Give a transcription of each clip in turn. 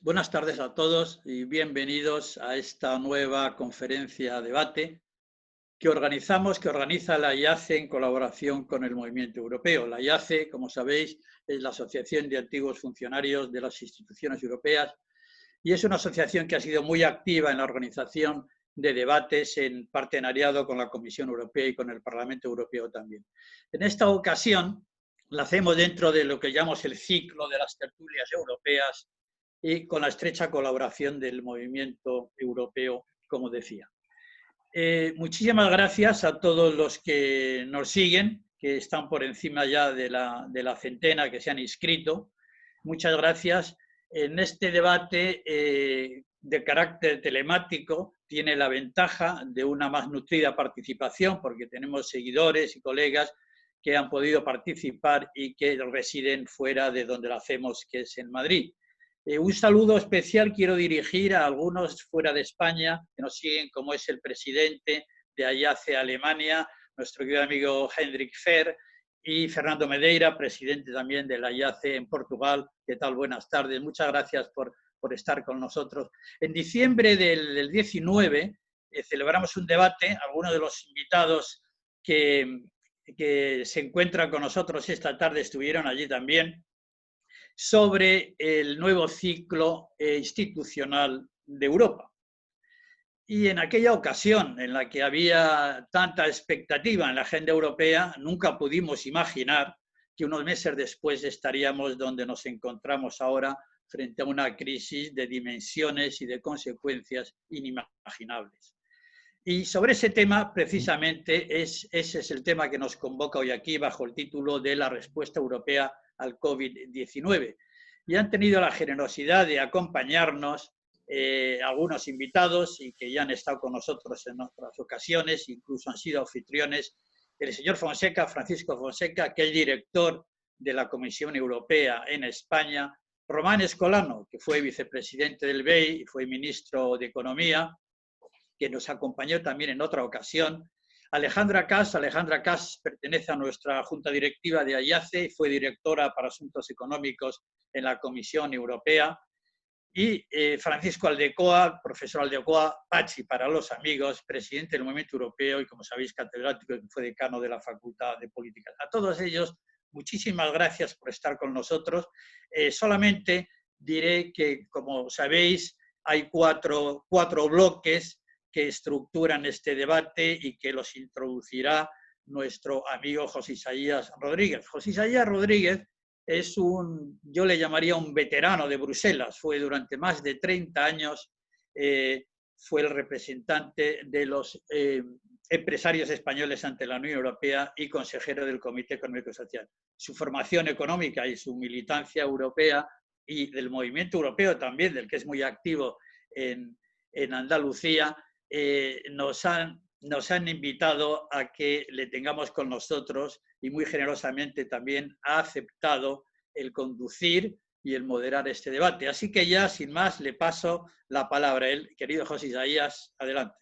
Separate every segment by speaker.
Speaker 1: Buenas tardes a todos y bienvenidos a esta nueva conferencia debate que organiza la IACE en colaboración con el Movimiento Europeo. La IACE, como sabéis, es la Asociación de Antiguos Funcionarios de las Instituciones Europeas y es una asociación que ha sido muy activa en la organización de debates en partenariado con la Comisión Europea y con el Parlamento Europeo también. En esta ocasión la hacemos dentro de lo que llamamos el ciclo de las tertulias europeas y con la estrecha colaboración del Movimiento Europeo, como decía. Muchísimas gracias a todos los que nos siguen, que están por encima ya de la centena que se han inscrito. Muchas gracias. En este debate de carácter telemático tiene la ventaja de una más nutrida participación, porque tenemos seguidores y colegas que han podido participar y que residen fuera de donde lo hacemos, que es en Madrid. Un saludo especial quiero dirigir a algunos fuera de España que nos siguen, como es el presidente de IACE Alemania, nuestro querido amigo Hendrik Fer, y Fernando Medeira, presidente también de la IACE en Portugal. ¿Qué tal? Buenas tardes. Muchas gracias por estar con nosotros. En diciembre del 19 celebramos un debate. Algunos de los invitados que se encuentran con nosotros esta tarde estuvieron allí también, sobre el nuevo ciclo institucional de Europa. Y en aquella ocasión en la que había tanta expectativa en la agenda europea, nunca pudimos imaginar que unos meses después estaríamos donde nos encontramos ahora, frente a una crisis de dimensiones y de consecuencias inimaginables. Y sobre ese tema, precisamente, ese es el tema que nos convoca hoy aquí bajo el título de la respuesta europea al COVID-19. Y han tenido la generosidad de acompañarnos algunos invitados y que ya han estado con nosotros en otras ocasiones, incluso han sido anfitriones, el señor Fonseca, Francisco Fonseca, que es director de la Comisión Europea en España, Román Escolano, que fue vicepresidente del BEI y fue ministro de Economía, que nos acompañó también en otra ocasión. Alejandra Cas pertenece a nuestra junta directiva de AIACE y fue directora para asuntos económicos en la Comisión Europea. Y Francisco Aldecoa, profesor Aldecoa, Pachi para los amigos, presidente del Movimiento Europeo y, como sabéis, catedrático, que fue decano de la Facultad de Políticas. A todos ellos, muchísimas gracias por estar con nosotros. Solamente diré que, como sabéis, hay cuatro bloques que estructuran este debate y que los introducirá nuestro amigo José Isaías Rodríguez. José Isaías Rodríguez es yo le llamaría un veterano de Bruselas, fue durante más de 30 años, fue el representante de los empresarios españoles ante la Unión Europea y consejero del Comité Económico y Social. Su formación económica y su militancia europea y del movimiento europeo también, del que es muy activo en Andalucía, nos han invitado a que le tengamos con nosotros y muy generosamente también ha aceptado el conducir y el moderar este debate. Así que ya, sin más, le paso la palabra a él. Querido José Isaías, adelante.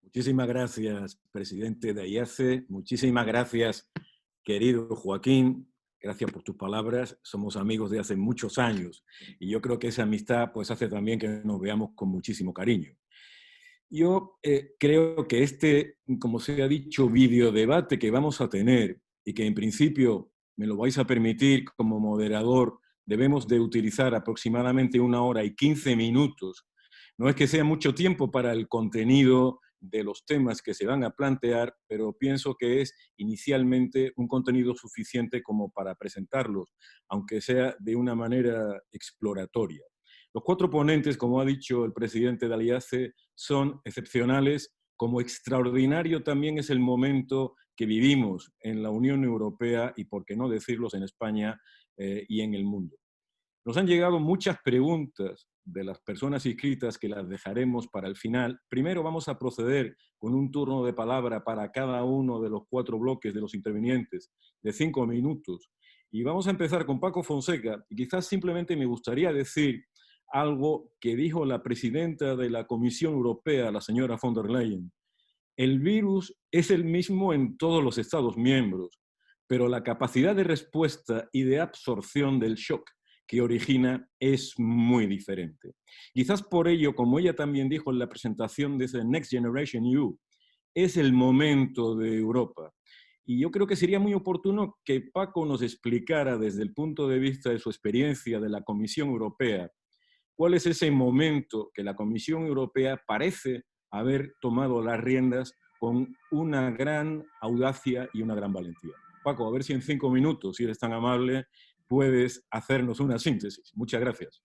Speaker 2: Muchísimas gracias, presidente de AIACE. Muchísimas gracias, querido Joaquín. Gracias por tus palabras. Somos amigos de hace muchos años y yo creo que esa amistad pues, hace también que nos veamos con muchísimo cariño. Yo creo que este, como se ha dicho, videodebate que vamos a tener y que en principio me lo vais a permitir como moderador, debemos de utilizar aproximadamente 1 hora y 15 minutos. No es que sea mucho tiempo para el contenido de los temas que se van a plantear, pero pienso que es inicialmente un contenido suficiente como para presentarlos, aunque sea de una manera exploratoria. Los 4 ponentes, como ha dicho el presidente de AIACE, son excepcionales, como extraordinario también es el momento que vivimos en la Unión Europea y, por qué no decirlos, en España y en el mundo. Nos han llegado muchas preguntas de las personas inscritas que las dejaremos para el final. Primero vamos a proceder con un turno de palabra para cada uno de los 4 bloques de los intervinientes de 5 minutos. Y vamos a empezar con Paco Fonseca. Y quizás simplemente me gustaría decir algo que dijo la presidenta de la Comisión Europea, la señora von der Leyen. El virus es el mismo en todos los Estados miembros, pero la capacidad de respuesta y de absorción del shock que origina es muy diferente. Quizás por ello, como ella también dijo en la presentación de ese Next Generation EU, es el momento de Europa. Y yo creo que sería muy oportuno que Paco nos explicara desde el punto de vista de su experiencia de la Comisión Europea, cuál es ese momento que la Comisión Europea parece haber tomado las riendas con una gran audacia y una gran valentía. Paco, a ver si en 5 minutos, si eres tan amable, puedes hacernos una síntesis. Muchas gracias.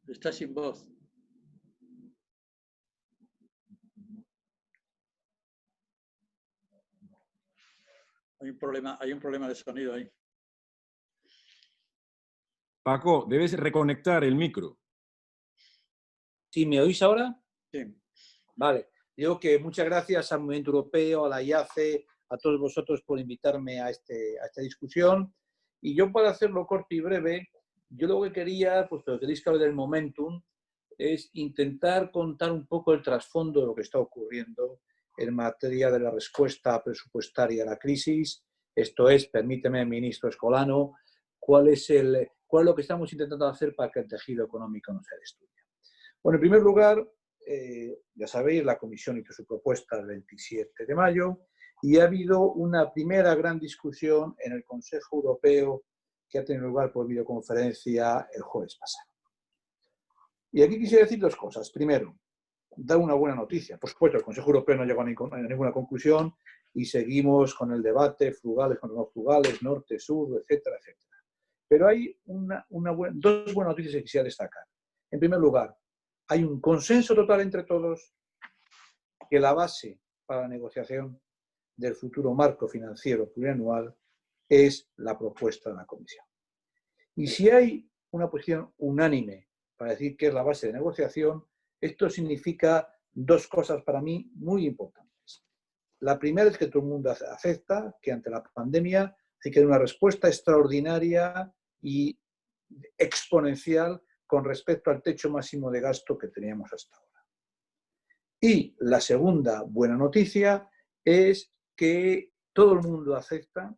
Speaker 1: Está sin voz. Hay un problema de sonido ahí.
Speaker 2: Paco, debes reconectar el micro.
Speaker 3: ¿Sí me oís ahora?
Speaker 1: Sí.
Speaker 3: Vale. Digo que muchas gracias al Movimiento Europeo, a la IACE, a todos vosotros por invitarme a esta discusión. Y yo, para hacerlo corto y breve, yo lo que quería, pues lo que queréis que hable del momentum, es intentar contar un poco el trasfondo de lo que está ocurriendo en materia de la respuesta presupuestaria a la crisis. Esto es, permíteme, ministro Escolano, cuál es lo que estamos intentando hacer para que el tejido económico no se destruya. Bueno, en primer lugar, ya sabéis, la Comisión hizo su propuesta el 27 de mayo y ha habido una primera gran discusión en el Consejo Europeo que ha tenido lugar por videoconferencia el jueves pasado. Y aquí quisiera decir 2 cosas. Primero, dar una buena noticia. Por supuesto, el Consejo Europeo no llegó a ninguna conclusión y seguimos con el debate, frugales contra no frugales, norte, sur, etcétera, etcétera. Pero hay 2 buenas noticias que quisiera destacar. En primer lugar, hay un consenso total entre todos que la base para la negociación del futuro marco financiero plurianual es la propuesta de la Comisión. Y si hay una posición unánime para decir que es la base de negociación, esto significa 2 cosas para mí muy importantes. La primera es que todo el mundo acepta que ante la pandemia hay que dar una respuesta extraordinaria y exponencial con respecto al techo máximo de gasto que teníamos hasta ahora. Y la segunda buena noticia es que todo el mundo acepta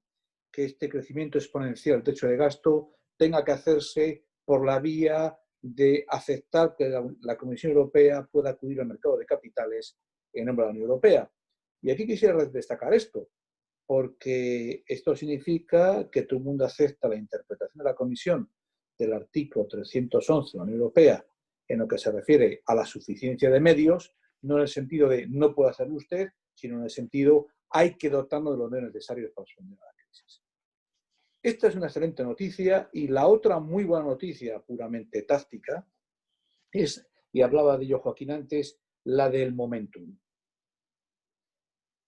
Speaker 3: que este crecimiento exponencial del techo de gasto tenga que hacerse por la vía de aceptar que la Comisión Europea pueda acudir al mercado de capitales en nombre de la Unión Europea. Y aquí quisiera destacar esto, porque esto significa que todo el mundo acepta la interpretación de la Comisión del artículo 311 de la Unión Europea en lo que se refiere a la suficiencia de medios, no en el sentido de no puede hacerlo usted, sino en el sentido hay que dotarnos de los medios necesarios para responder a la crisis. Esta es una excelente noticia y la otra muy buena noticia, puramente táctica, es, y hablaba de ello Joaquín antes, la del momentum.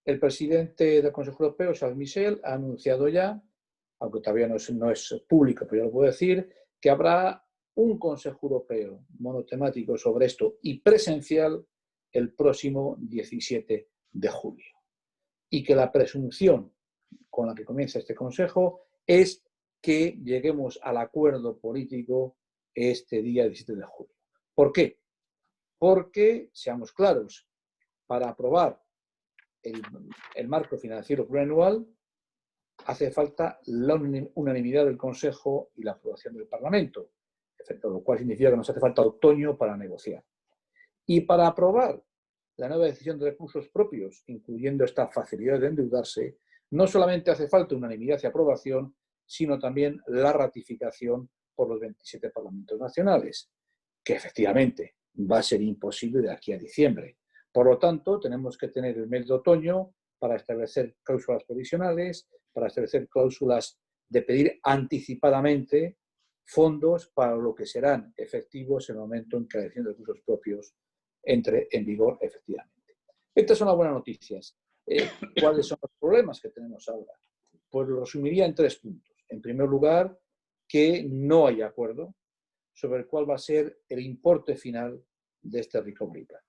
Speaker 3: El presidente del Consejo Europeo, Charles Michel, ha anunciado ya, aunque todavía no es público, pero yo lo puedo decir, que habrá un Consejo Europeo monotemático sobre esto y presencial el próximo 17 de julio. Y que la presunción con la que comienza este Consejo es que lleguemos al acuerdo político este día 17 de julio. ¿Por qué? Porque, seamos claros, para aprobar el marco financiero plurianual hace falta la unanimidad del Consejo y la aprobación del Parlamento, lo cual significa que nos hace falta otoño para negociar. Y para aprobar la nueva decisión de recursos propios, incluyendo esta facilidad de endeudarse, no solamente hace falta unanimidad y aprobación, sino también la ratificación por los 27 parlamentos nacionales, que efectivamente va a ser imposible de aquí a diciembre. Por lo tanto, tenemos que tener el mes de otoño para establecer cláusulas provisionales, para establecer cláusulas de pedir anticipadamente fondos para lo que serán efectivos en el momento en que la decisión de recursos propios entre en vigor efectivamente. Estas son las buenas noticias. ¿Cuáles son los problemas que tenemos ahora? Pues lo resumiría en 3 puntos. En primer lugar, que no hay acuerdo sobre cuál va a ser el importe final de este recovery plan.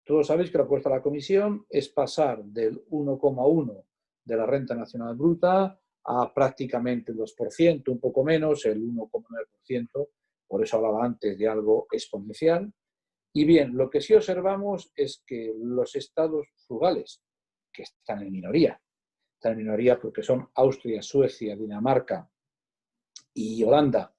Speaker 3: Todos sabéis que la propuesta de la Comisión es pasar del 1,1 de la renta nacional bruta a prácticamente el 2%, un poco menos, el 1,9%, por eso hablaba antes de algo exponencial. Y bien, lo que sí observamos es que los estados frugales, que están en minoría porque son Austria, Suecia, Dinamarca y Holanda,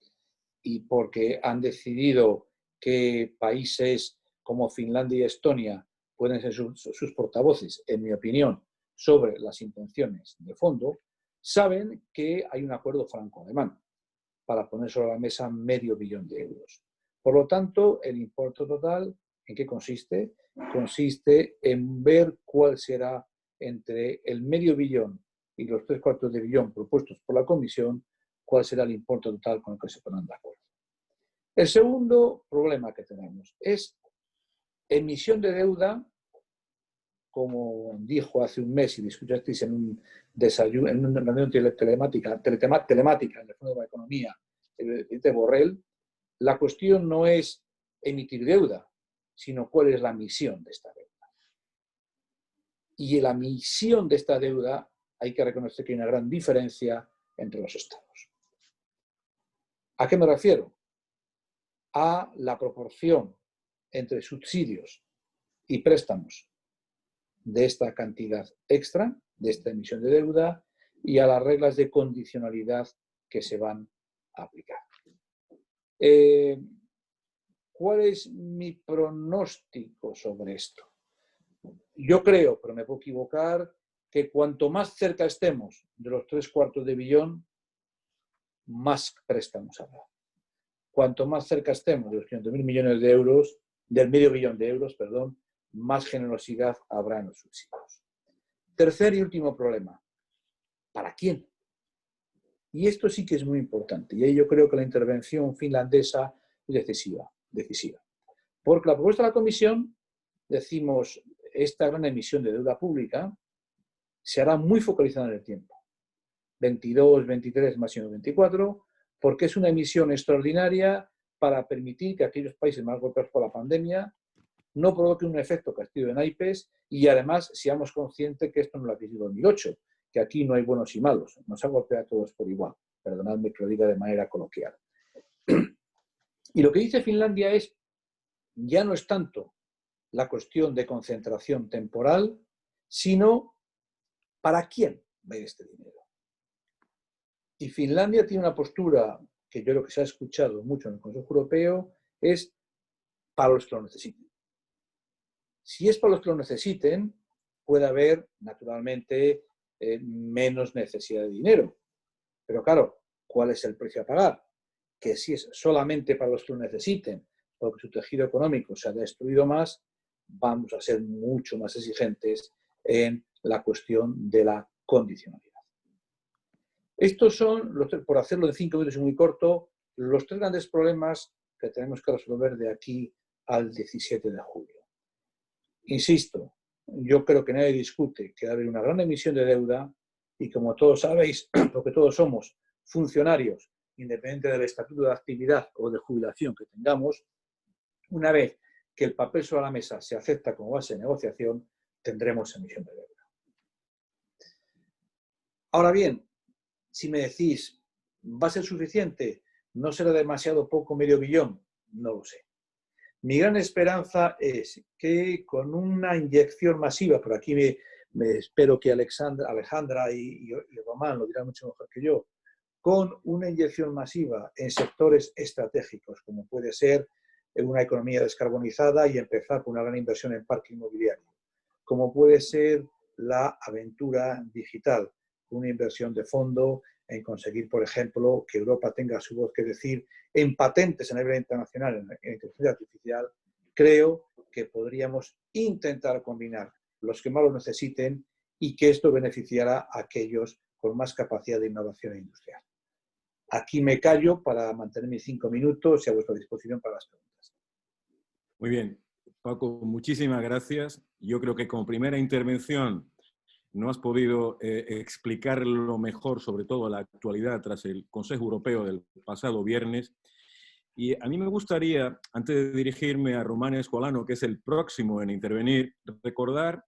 Speaker 3: y porque han decidido que países como Finlandia y Estonia pueden ser sus portavoces, en mi opinión, sobre las intenciones de fondo, saben que hay un acuerdo franco-alemán para poner sobre la mesa $500 millones. Por lo tanto, el importe total, ¿en qué consiste? Consiste en ver cuál será entre el $500 millones y los 3/4 de billón propuestos por la Comisión, cuál será el importe total con el que se ponen de acuerdo. El segundo problema que tenemos es emisión de deuda, como dijo hace un mes y discutisteis en un desayuno, en una reunión telemática en el Fondo de la Economía, el presidente Borrell. La cuestión no es emitir deuda, sino cuál es la emisión de esta deuda. Y en la emisión de esta deuda hay que reconocer que hay una gran diferencia entre los estados. ¿A qué me refiero? A la proporción entre subsidios y préstamos de esta cantidad extra, de esta emisión de deuda, y a las reglas de condicionalidad que se van a aplicar. ¿Cuál es mi pronóstico sobre esto? Yo creo, pero me puedo equivocar, que cuanto más cerca estemos de los 3/4 de billón, más préstamos habrá. Cuanto más cerca estemos de los 500.000 millones de euros, del $500 millones, más generosidad habrá en los subsidios. Tercer y último problema. ¿Para quién? Y esto sí que es muy importante. Y ahí yo creo que la intervención finlandesa es decisiva. Porque la propuesta de la Comisión, decimos, esta gran emisión de deuda pública se hará muy focalizada en el tiempo. 22, 23, máximo 24, porque es una emisión extraordinaria para permitir que aquellos países más golpeados por la pandemia no provoquen un efecto castillo de naipes y además seamos conscientes que esto no es la crisis de 2008, que aquí no hay buenos y malos, nos ha golpeado a todos por igual. Perdonadme que lo diga de manera coloquial. Y lo que dice Finlandia es, ya no es tanto la cuestión de concentración temporal, sino ¿para quién va a ir este dinero? Y Finlandia tiene una postura que yo creo que se ha escuchado mucho en el Consejo Europeo, es para los que lo necesiten. Si es para los que lo necesiten, puede haber, naturalmente, menos necesidad de dinero. Pero claro, ¿cuál es el precio a pagar? Que si es solamente para los que lo necesiten, porque su tejido económico se ha destruido más, vamos a ser mucho más exigentes en la cuestión de la condicionalidad. Estos son, por hacerlo en 5 minutos y muy corto, los 3 grandes problemas que tenemos que resolver de aquí al 17 de julio. Insisto, yo creo que nadie discute que va a haber una gran emisión de deuda y como todos sabéis, porque todos somos funcionarios, independiente del estatuto de actividad o de jubilación que tengamos, una vez que el papel sobre la mesa se acepta como base de negociación, tendremos emisión de deuda. Ahora bien, si me decís, ¿va a ser suficiente? ¿No será demasiado poco, medio billón? No lo sé. Mi gran esperanza es que con una inyección masiva, por aquí me espero que Alejandra y Román lo dirán mucho mejor que yo, con una inyección masiva en sectores estratégicos, como puede ser una economía descarbonizada y empezar con una gran inversión en parque inmobiliario, como puede ser la aventura digital, una inversión de fondo en conseguir, por ejemplo, que Europa tenga su voz que decir en patentes a nivel internacional en inteligencia artificial, creo que podríamos intentar combinar los que más lo necesiten y que esto beneficiará a aquellos con más capacidad de innovación industrial. Aquí me callo para mantener mis 5 minutos y a vuestra disposición para las preguntas.
Speaker 2: Muy bien. Paco, muchísimas gracias. Yo creo que como primera intervención no has podido explicar lo mejor, sobre todo la actualidad tras el Consejo Europeo del pasado viernes. Y a mí me gustaría, antes de dirigirme a Román Escolano, que es el próximo en intervenir, recordar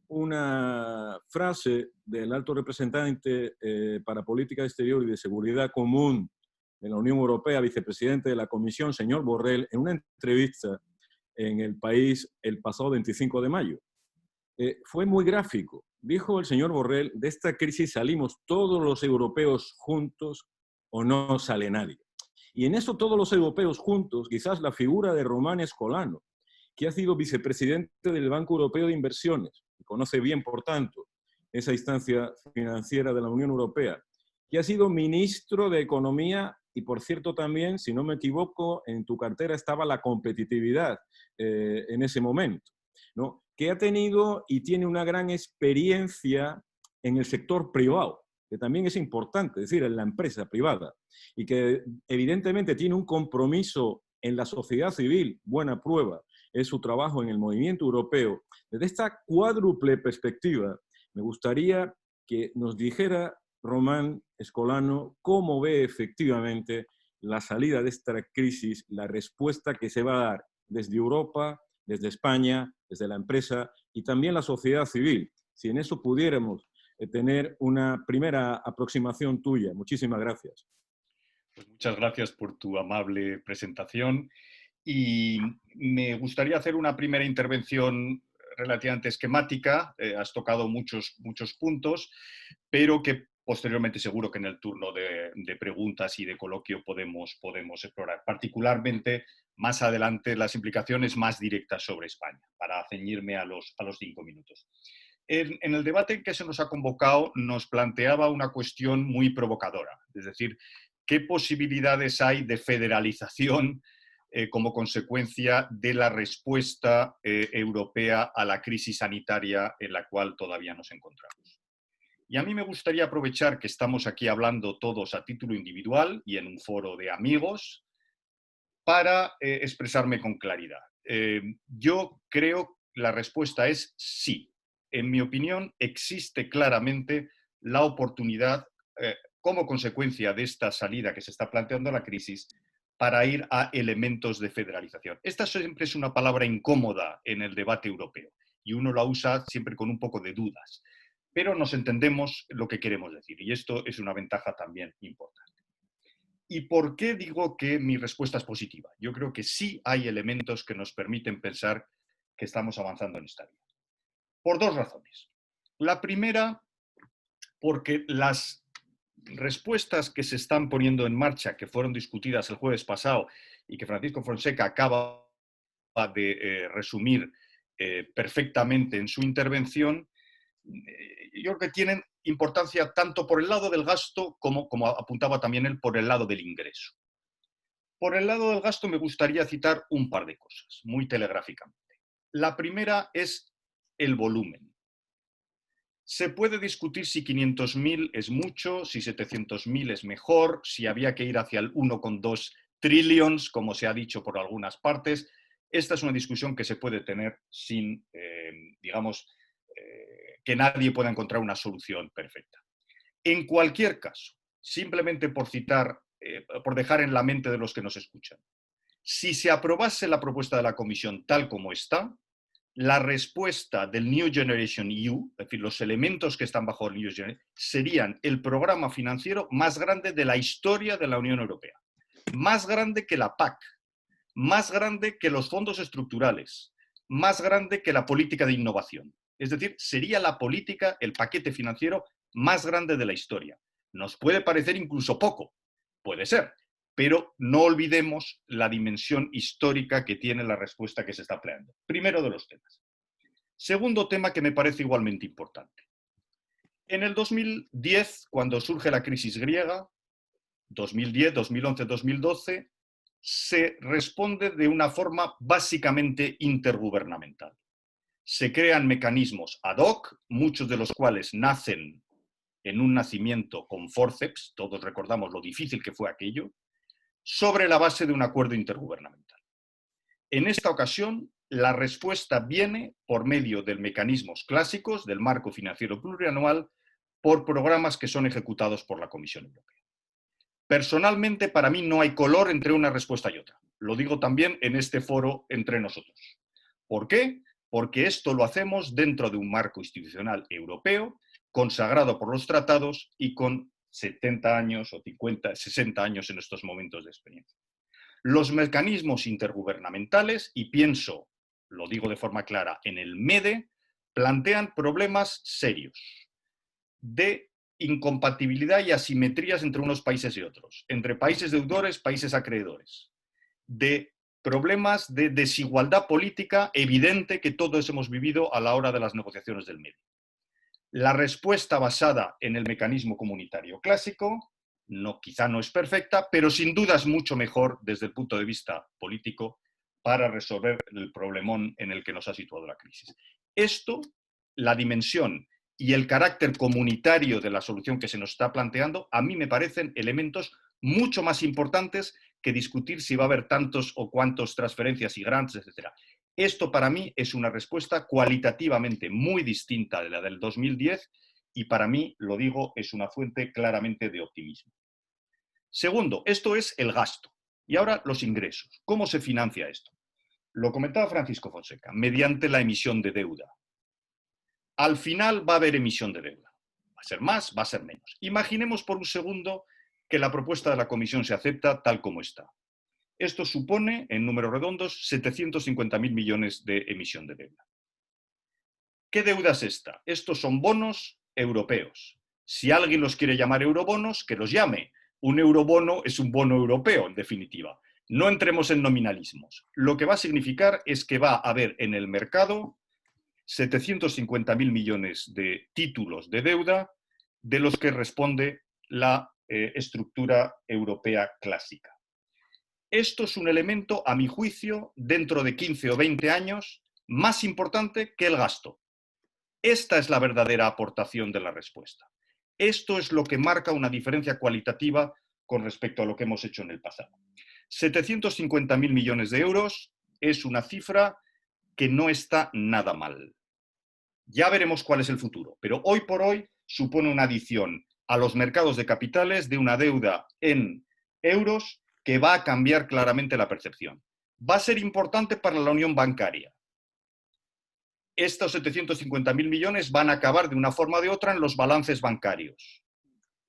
Speaker 2: una frase del alto representante para Política Exterior y de Seguridad Común de la Unión Europea, vicepresidente de la Comisión, señor Borrell, en una entrevista en El País el pasado 25 de mayo. Fue muy gráfico. Dijo el señor Borrell, de esta crisis salimos todos los europeos juntos o no sale nadie. Y en eso todos los europeos juntos, quizás la figura de Román Escolano, que ha sido vicepresidente del Banco Europeo de Inversiones, y conoce bien, por tanto, esa instancia financiera de la Unión Europea, que ha sido ministro de Economía y, por cierto, también, si no me equivoco, en tu cartera estaba la competitividad en ese momento, ¿no? Que ha tenido y tiene una gran experiencia en el sector privado, que también es importante, es decir, en la empresa privada, y que evidentemente tiene un compromiso en la sociedad civil, buena prueba, es su trabajo en el movimiento europeo. Desde esta cuádruple perspectiva, me gustaría que nos dijera Román Escolano cómo ve efectivamente la salida de esta crisis, la respuesta que se va a dar desde Europa, desde España, desde la empresa y también la sociedad civil. Si en eso pudiéramos tener una primera aproximación tuya. Muchísimas gracias.
Speaker 4: Pues muchas gracias por tu amable presentación y me gustaría hacer una primera intervención relativamente esquemática. Has tocado muchos puntos, pero que posteriormente seguro que en el turno de preguntas y de coloquio podemos explorar. Particularmente más adelante las implicaciones más directas sobre España, para ceñirme a los 5 minutos. En el debate en que se nos ha convocado nos planteaba una cuestión muy provocadora, es decir, ¿qué posibilidades hay de federalización como consecuencia de la respuesta europea a la crisis sanitaria en la cual todavía nos encontramos? Y a mí me gustaría aprovechar que estamos aquí hablando todos a título individual y en un foro de amigos para expresarme con claridad. Yo creo que la respuesta es sí. En mi opinión, existe claramente la oportunidad, como consecuencia de esta salida que se está planteando a la crisis, para ir a elementos de federalización. Esta siempre es una palabra incómoda en el debate europeo y uno la usa siempre con un poco de dudas, pero nos entendemos lo que queremos decir y esto es una ventaja también importante. ¿Y por qué digo que mi respuesta es positiva? Yo creo que sí hay elementos que nos permiten pensar que estamos avanzando en esta vía. Por dos razones. La primera, porque las respuestas que se están poniendo en marcha, que fueron discutidas el jueves pasado y que Francisco Fonseca acaba de resumir perfectamente en su intervención, yo creo que tienen importancia tanto por el lado del gasto como apuntaba también él, por el lado del ingreso. Por el lado del gasto me gustaría citar un par de cosas, muy telegráficamente. La primera es el volumen. Se puede discutir si 500.000 es mucho, si 700.000 es mejor, si había que ir hacia el 1,2 trillions, como se ha dicho por algunas partes. Esta es una discusión que se puede tener sin, que nadie pueda encontrar una solución perfecta. En cualquier caso, simplemente por citar, por dejar en la mente de los que nos escuchan, si se aprobase la propuesta de la Comisión tal como está, la respuesta del New Generation EU, es decir, los elementos que están bajo el New Generation, serían el programa financiero más grande de la historia de la Unión Europea. Más grande que la PAC, más grande que los fondos estructurales, más grande que la política de innovación. Es decir, sería la política, el paquete financiero más grande de la historia. Nos puede parecer incluso poco, puede ser, pero no olvidemos la dimensión histórica que tiene la respuesta que se está planteando. Primero de los temas. Segundo tema que me parece igualmente importante. En el 2010, cuando surge la crisis griega, 2010, 2011, 2012, se responde de una forma básicamente intergubernamental. Se crean mecanismos ad hoc, muchos de los cuales nacen en un nacimiento con forceps, todos recordamos lo difícil que fue aquello, sobre la base de un acuerdo intergubernamental. En esta ocasión, la respuesta viene por medio de mecanismos clásicos del marco financiero plurianual por programas que son ejecutados por la Comisión Europea. Personalmente, para mí no hay color entre una respuesta y otra. Lo digo también en este foro entre nosotros. ¿Por qué? Porque esto lo hacemos dentro de un marco institucional europeo, consagrado por los tratados y con 70 años o 50, 60 años en estos momentos de experiencia. Los mecanismos intergubernamentales, y pienso, lo digo de forma clara, en el MEDE, plantean problemas serios de incompatibilidad y asimetrías entre unos países y otros, entre países deudores, países acreedores, de problemas de desigualdad política evidente que todos hemos vivido a la hora de las negociaciones del MEDE. La respuesta basada en el mecanismo comunitario clásico quizá no es perfecta, pero sin duda es mucho mejor desde el punto de vista político para resolver el problemón en el que nos ha situado la crisis. Esto, la dimensión y el carácter comunitario de la solución que se nos está planteando, a mí me parecen elementos mucho más importantes que discutir si va a haber tantos o cuantos transferencias y grants, etc. Esto para mí es una respuesta cualitativamente muy distinta de la del 2010 y para mí, lo digo, es una fuente claramente de optimismo. Segundo, esto es el gasto. Y ahora los ingresos. ¿Cómo se financia esto? Lo comentaba Francisco Fonseca, mediante la emisión de deuda. Al final va a haber emisión de deuda. Va a ser más, va a ser menos. Imaginemos por un segundo que la propuesta de la Comisión se acepta tal como está. Esto supone, en números redondos, 750.000 millones de emisión de deuda. ¿Qué deuda es esta? Estos son bonos europeos. Si alguien los quiere llamar eurobonos, que los llame. Un eurobono es un bono europeo, en definitiva. No entremos en nominalismos. Lo que va a significar es que va a haber en el mercado 750.000 millones de títulos de deuda de los que responde la estructura europea clásica. Esto es un elemento, a mi juicio, dentro de 15 o 20 años, más importante que el gasto. Esta es la verdadera aportación de la respuesta. Esto es lo que marca una diferencia cualitativa con respecto a lo que hemos hecho en el pasado. 750.000 millones de euros es una cifra que no está nada mal. Ya veremos cuál es el futuro, pero hoy por hoy supone una adición a los mercados de capitales de una deuda en euros que va a cambiar claramente la percepción. Va a ser importante para la unión bancaria. Estos 750.000 millones van a acabar de una forma o de otra en los balances bancarios.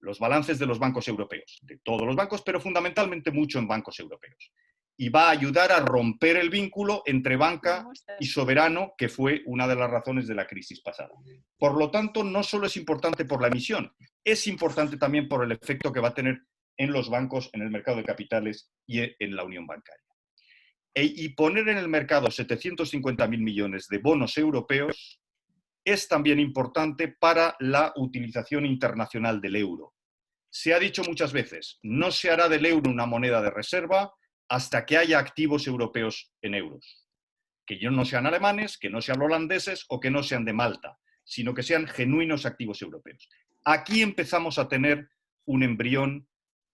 Speaker 4: los balances de los bancos europeos, de todos los bancos, pero fundamentalmente mucho en bancos europeos. Y va a ayudar a romper el vínculo entre banca y soberano, que fue una de las razones de la crisis pasada. Por lo tanto, no solo es importante por la emisión, es importante también por el efecto que va a tener en los bancos, en el mercado de capitales y en la unión bancaria. Y poner en el mercado 750.000 millones de bonos europeos es también importante para la utilización internacional del euro. Se ha dicho muchas veces, no se hará del euro una moneda de reserva hasta que haya activos europeos en euros. Que no sean alemanes, que no sean holandeses o que no sean de Malta, sino que sean genuinos activos europeos. Aquí empezamos a tener un embrión,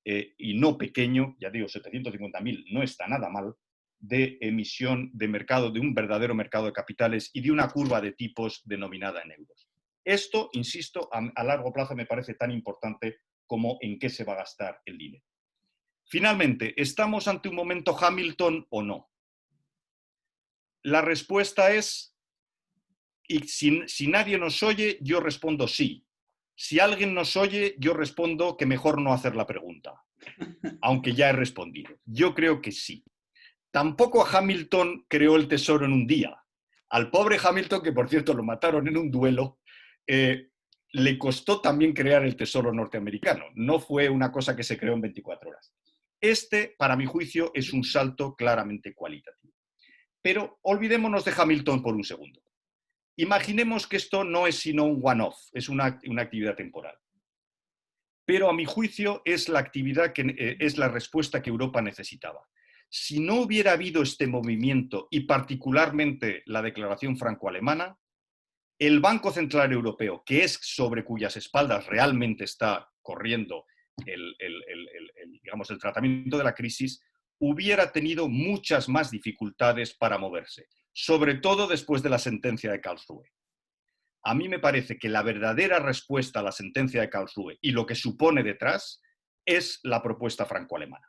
Speaker 4: y no pequeño, ya digo, 750.000 no está nada mal, de emisión de mercado, de un verdadero mercado de capitales y de una curva de tipos denominada en euros. Esto, insisto, a largo plazo me parece tan importante como en qué se va a gastar el dinero. Finalmente, ¿estamos ante un momento Hamilton o no? La respuesta es, y si nadie nos oye, yo respondo sí. Si alguien nos oye, yo respondo que mejor no hacer la pregunta, aunque ya he respondido. Yo creo que sí. Tampoco Hamilton creó el tesoro en un día. Al pobre Hamilton, que por cierto lo mataron en un duelo, le costó también crear el tesoro norteamericano. No fue una cosa que se creó en 24 horas. Este, para mi juicio, es un salto claramente cualitativo. Pero olvidémonos de Hamilton por un segundo. Imaginemos que esto no es sino un one-off, es una actividad temporal. Pero a mi juicio es la actividad es la respuesta que Europa necesitaba. Si no hubiera habido este movimiento y particularmente la declaración franco-alemana, el Banco Central Europeo, que es sobre cuyas espaldas realmente está corriendo digamos, el tratamiento de la crisis, hubiera tenido muchas más dificultades para moverse, sobre todo después de la sentencia de Karlsruhe. A mí me parece que la verdadera respuesta a la sentencia de Karlsruhe y lo que supone detrás es la propuesta franco-alemana.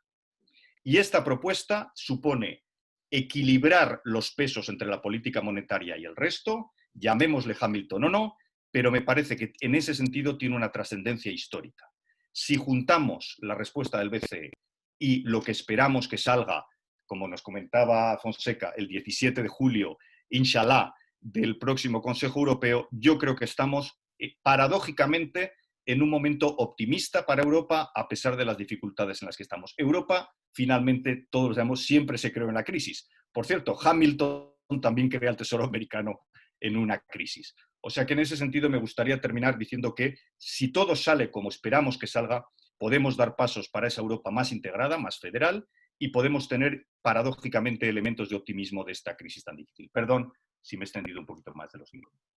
Speaker 4: Y esta propuesta supone equilibrar los pesos entre la política monetaria y el resto, llamémosle Hamilton o no, pero me parece que en ese sentido tiene una trascendencia histórica. Si juntamos la respuesta del BCE y lo que esperamos que salga, como nos comentaba Fonseca, el 17 de julio, inshallah, del próximo Consejo Europeo, yo creo que estamos paradójicamente en un momento optimista para Europa a pesar de las dificultades en las que estamos. Europa, finalmente, todos lo sabemos, siempre se creó en la crisis. Por cierto, Hamilton también crea el Tesoro americano en una crisis. O sea que en ese sentido me gustaría terminar diciendo que si todo sale como esperamos que salga, podemos dar pasos para esa Europa más integrada, más federal, y podemos tener paradójicamente elementos de optimismo de esta crisis tan difícil. Perdón si me he extendido un poquito más de los 5 minutos.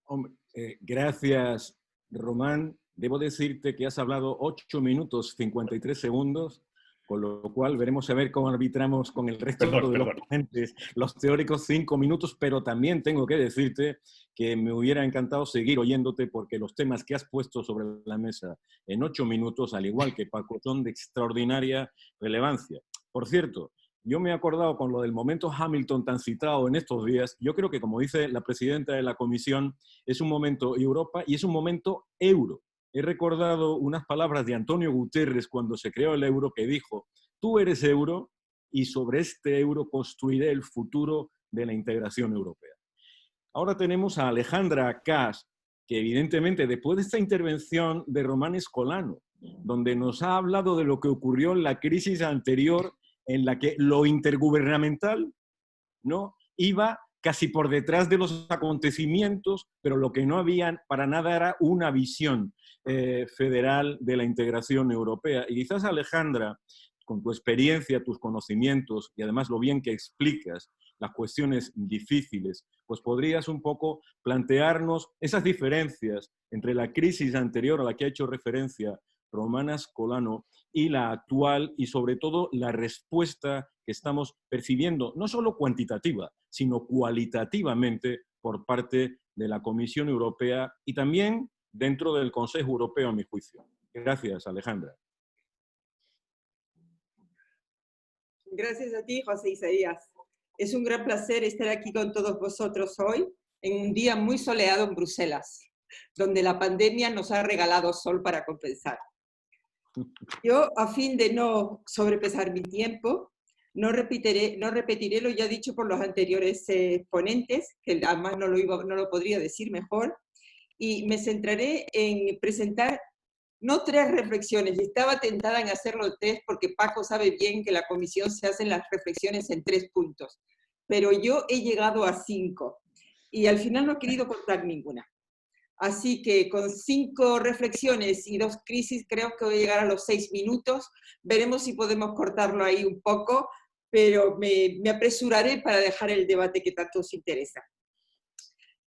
Speaker 2: Hombre, gracias, Román. Debo decirte que has hablado 8 minutos 53 segundos, con lo cual veremos a ver cómo arbitramos con el resto de los ponentes, los teóricos 5 minutos, pero también tengo que decirte que me hubiera encantado seguir oyéndote porque los temas que has puesto sobre la mesa en 8 minutos, al igual que Paco, son de extraordinaria relevancia. Por cierto, yo me he acordado con lo del momento Hamilton tan citado en estos días. Yo creo que, como dice la presidenta de la Comisión, es un momento Europa y es un momento euro. He recordado unas palabras de Antonio Guterres cuando se creó el euro que dijo: tú eres euro y sobre este euro construiré el futuro de la integración europea. Ahora tenemos a Alejandra Cas, que evidentemente después de esta intervención de Román Escolano, donde nos ha hablado de lo que ocurrió en la crisis anterior, en la que lo intergubernamental, ¿no?, iba casi por detrás de los acontecimientos, pero lo que no había para nada era una visión federal de la integración europea. Y quizás, Alejandra, con tu experiencia, tus conocimientos y además lo bien que explicas las cuestiones difíciles, pues podrías un poco plantearnos esas diferencias entre la crisis anterior a la que ha hecho referencia Román Escolano y la actual, y sobre todo la respuesta que estamos percibiendo, no solo cuantitativa, sino cualitativamente por parte de la Comisión Europea y también dentro del Consejo Europeo, a mi juicio. Gracias, Alejandra.
Speaker 5: Gracias a ti, José Isaías. Es un gran placer estar aquí con todos vosotros hoy, en un día muy soleado en Bruselas. donde la pandemia nos ha regalado sol para compensar. Yo, a fin de no sobrepesar mi tiempo, no repetiré lo ya dicho por los anteriores ponentes, que además no lo podría decir mejor, y me centraré en presentar no 3 reflexiones. Estaba tentada en hacerlo 3 porque Paco sabe bien que la comisión se hacen las reflexiones en 3 puntos, pero yo he llegado a 5 y al final no he querido contar ninguna. Así que con 5 reflexiones y 2 crisis creo que voy a llegar a los 6 minutos. Veremos si podemos cortarlo ahí un poco, pero me apresuraré para dejar el debate que tanto os interesa.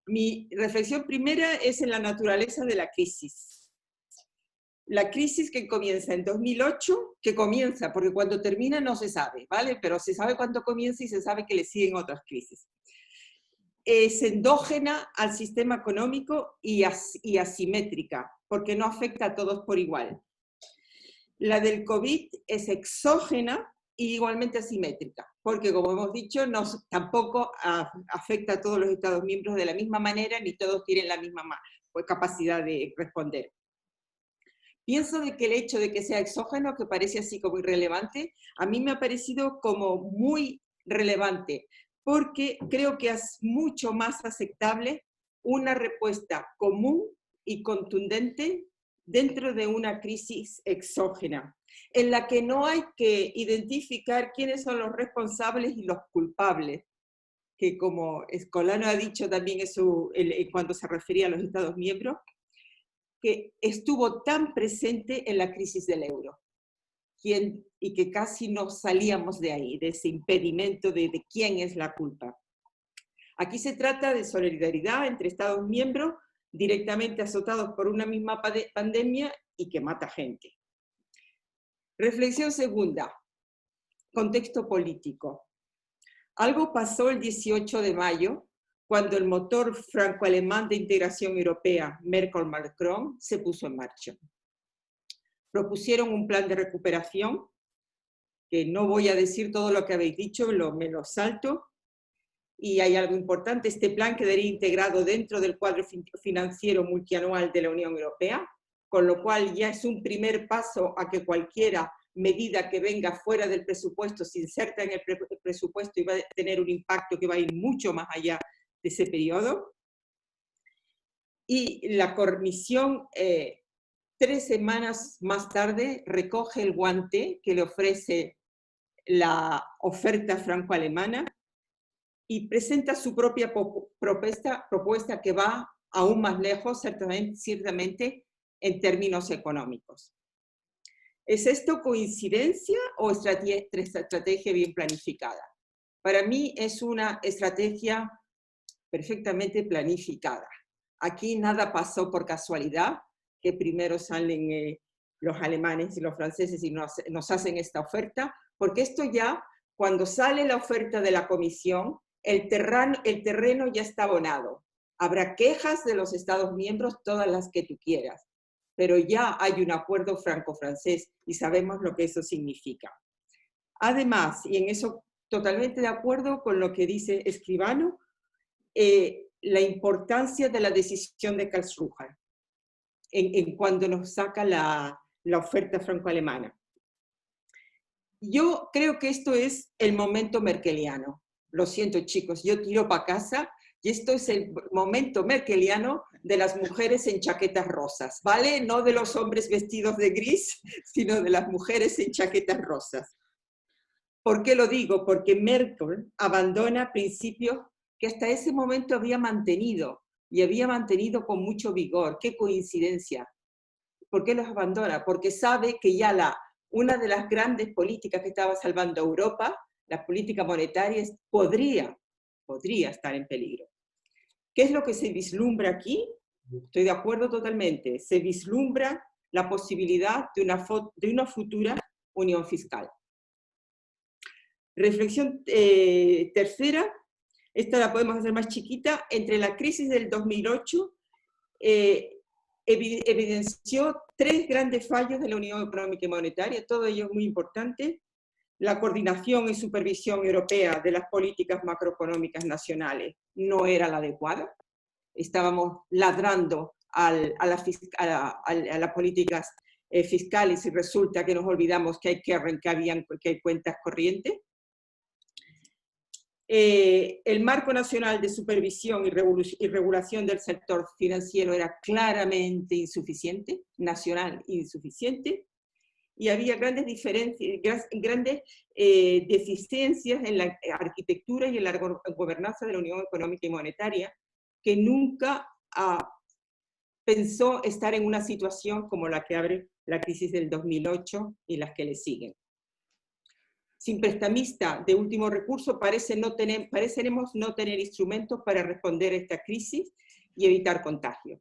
Speaker 5: Mi reflexión primera es en la naturaleza de la crisis. La crisis que comienza en 2008, que comienza, porque cuando termina no se sabe, ¿vale? Pero se sabe cuándo comienza y se sabe que le siguen otras crisis. Es endógena al sistema económico y asimétrica, porque no afecta a todos por igual. La del COVID es exógena y igualmente asimétrica, porque como hemos dicho, tampoco afecta a todos los Estados miembros de la misma manera, ni todos tienen la misma capacidad de responder. Pienso de que el hecho de que sea exógeno, que parece así como irrelevante, a mí me ha parecido como muy relevante, porque creo que es mucho más aceptable una respuesta común y contundente dentro de una crisis exógena, en la que no hay que identificar quiénes son los responsables y los culpables, que como Escolano ha dicho también eso cuando se refería a los Estados miembros, que estuvo tan presente en la crisis del euro, y que casi no salíamos de ahí, de ese impedimento de quién es la culpa. Aquí se trata de solidaridad entre Estados miembros directamente azotados por una misma pandemia y que mata gente. Reflexión segunda, contexto político. Algo pasó el 18 de mayo, cuando el motor franco-alemán de integración europea, Merkel-Macron, se puso en marcha. Propusieron un plan de recuperación, que no voy a decir todo lo que habéis dicho, me lo salto, y hay algo importante, este plan quedaría integrado dentro del cuadro financiero multianual de la Unión Europea, con lo cual ya es un primer paso a que cualquiera medida que venga fuera del presupuesto se inserta en el presupuesto y va a tener un impacto que va a ir mucho más allá de ese periodo. Y la Comisión, 3 semanas más tarde, recoge el guante que le ofrece la oferta franco-alemana y presenta su propia propuesta que va aún más lejos, ciertamente en términos económicos. ¿Es esto coincidencia o estrategia bien planificada? Para mí es una estrategia perfectamente planificada. Aquí nada pasó por casualidad, que primero salen los alemanes y los franceses y nos hacen esta oferta, porque esto ya, cuando sale la oferta de la Comisión, el terreno ya está abonado. Habrá quejas de los Estados miembros, todas las que tú quieras, pero ya hay un acuerdo franco-francés y sabemos lo que eso significa. Además, y en eso totalmente de acuerdo con lo que dice Escribano, la importancia de la decisión de Karlsruhe en cuando nos saca la oferta franco-alemana. Yo creo que esto es el momento merkeliano. Lo siento, chicos, yo tiro para casa y esto es el momento merkeliano de las mujeres en chaquetas rosas, ¿vale? No de los hombres vestidos de gris, sino de las mujeres en chaquetas rosas. ¿Por qué lo digo? Porque Merkel abandona principios que hasta ese momento había mantenido, y había mantenido con mucho vigor. ¡Qué coincidencia! ¿Por qué los abandona? Porque sabe que ya una de las grandes políticas que estaba salvando a Europa, la política monetaria, podría estar en peligro. ¿Qué es lo que se vislumbra aquí? Estoy de acuerdo totalmente. Se vislumbra la posibilidad de una futura unión fiscal. Reflexión tercera, esta la podemos hacer más chiquita. Entre la crisis del 2008 evidenció 3 grandes fallos de la Unión Económica y Monetaria, todo ello muy importante. La coordinación y supervisión europea de las políticas macroeconómicas nacionales no era la adecuada. Estábamos ladrando a las políticas fiscales y resulta que nos olvidamos que hay cuentas corrientes. El marco nacional de supervisión y regulación del sector financiero era claramente insuficiente, nacional insuficiente, y había grandes deficiencias en la arquitectura y en la gobernanza de la Unión Económica y Monetaria, que nunca pensó estar en una situación como la que abre la crisis del 2008 y las que le siguen. Sin prestamista de último recurso pareceremos no tener instrumentos para responder a esta crisis y evitar contagio.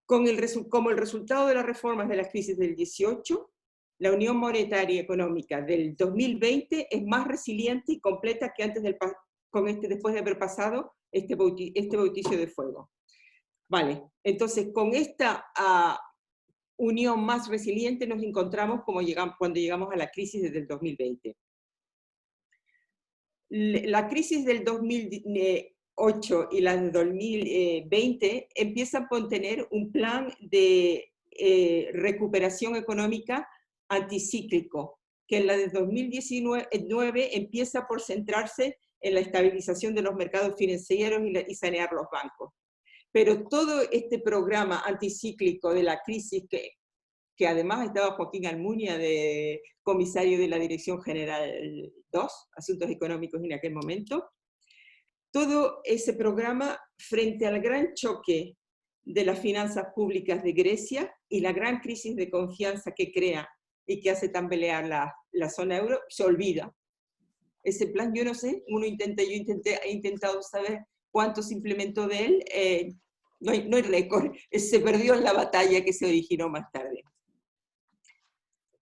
Speaker 5: Como el resultado de las reformas de la crisis del 18, la Unión Monetaria y Económica del 2020 es más resiliente y completa que antes después de haber pasado este bautizo de fuego. Vale, entonces con esta unión más resiliente nos encontramos cuando llegamos a la crisis desde el 2020. La crisis del 2008 y la del 2020 empiezan por tener un plan de recuperación económica anticíclico, que en la de 2019 empieza por centrarse en la estabilización de los mercados financieros y sanear los bancos. Pero todo este programa anticíclico de la crisis, que además estaba Joaquín Almunia, de comisario de la Dirección General 2, Asuntos Económicos en aquel momento, todo ese programa, frente al gran choque de las finanzas públicas de Grecia y la gran crisis de confianza que crea y que hace tambalear la zona euro, se olvida. Ese plan, yo no sé, he intentado saber cuánto se implementó de él, no hay récord, se perdió en la batalla que se originó más tarde.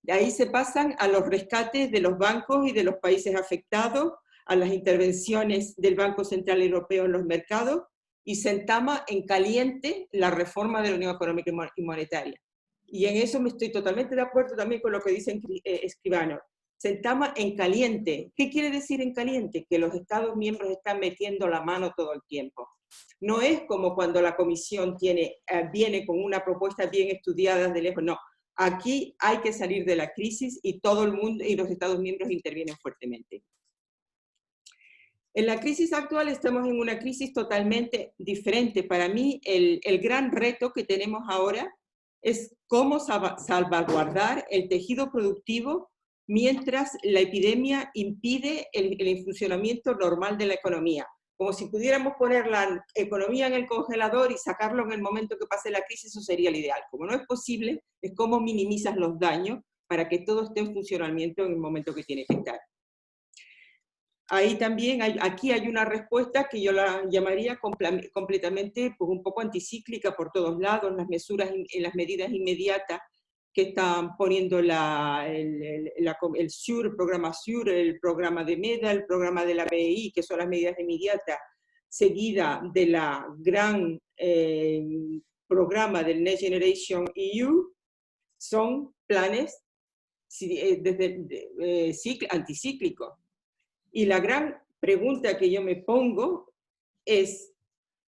Speaker 5: De ahí se pasan a los rescates de los bancos y de los países afectados, a las intervenciones del Banco Central Europeo en los mercados, y se entama en caliente la reforma de la Unión Económica y Monetaria. Y en eso me estoy totalmente de acuerdo también con lo que dice Escribano. Se entama en caliente. ¿Qué quiere decir en caliente? Que los Estados miembros están metiendo la mano todo el tiempo. No es como cuando la Comisión viene con una propuesta bien estudiada de lejos, no. Aquí hay que salir de la crisis y todo el mundo y los Estados miembros intervienen fuertemente. En la crisis actual estamos en una crisis totalmente diferente. Para mí, el gran reto que tenemos ahora es cómo salvaguardar el tejido productivo mientras la epidemia impide el funcionamiento normal de la economía. Como si pudiéramos poner la economía en el congelador y sacarlo en el momento que pase la crisis, eso sería lo ideal. Como no es posible, es cómo minimizas los daños para que todo esté en funcionamiento en el momento que tiene que estar. Ahí también, aquí hay una respuesta que yo la llamaría completamente, pues un poco anticíclica por todos lados, las medidas inmediatas que están poniendo el SURE, el programa SURE, el programa de MEDA, el programa de la BEI, que son las medidas inmediatas, seguida de la gran programa del Next Generation EU, son planes anticíclicos. Y la gran pregunta que yo me pongo es,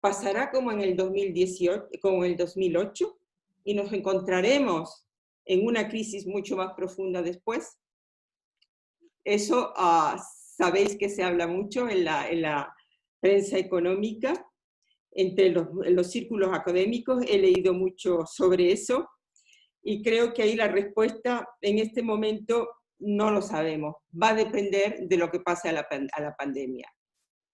Speaker 5: ¿pasará como en el 2018, como en el 2008? ¿Y nos encontraremos en una crisis mucho más profunda después? Eso sabéis que se habla mucho en la prensa económica, entre los círculos académicos, he leído mucho sobre eso, y creo que ahí la respuesta en este momento no lo sabemos. Va a depender de lo que pase a la pandemia.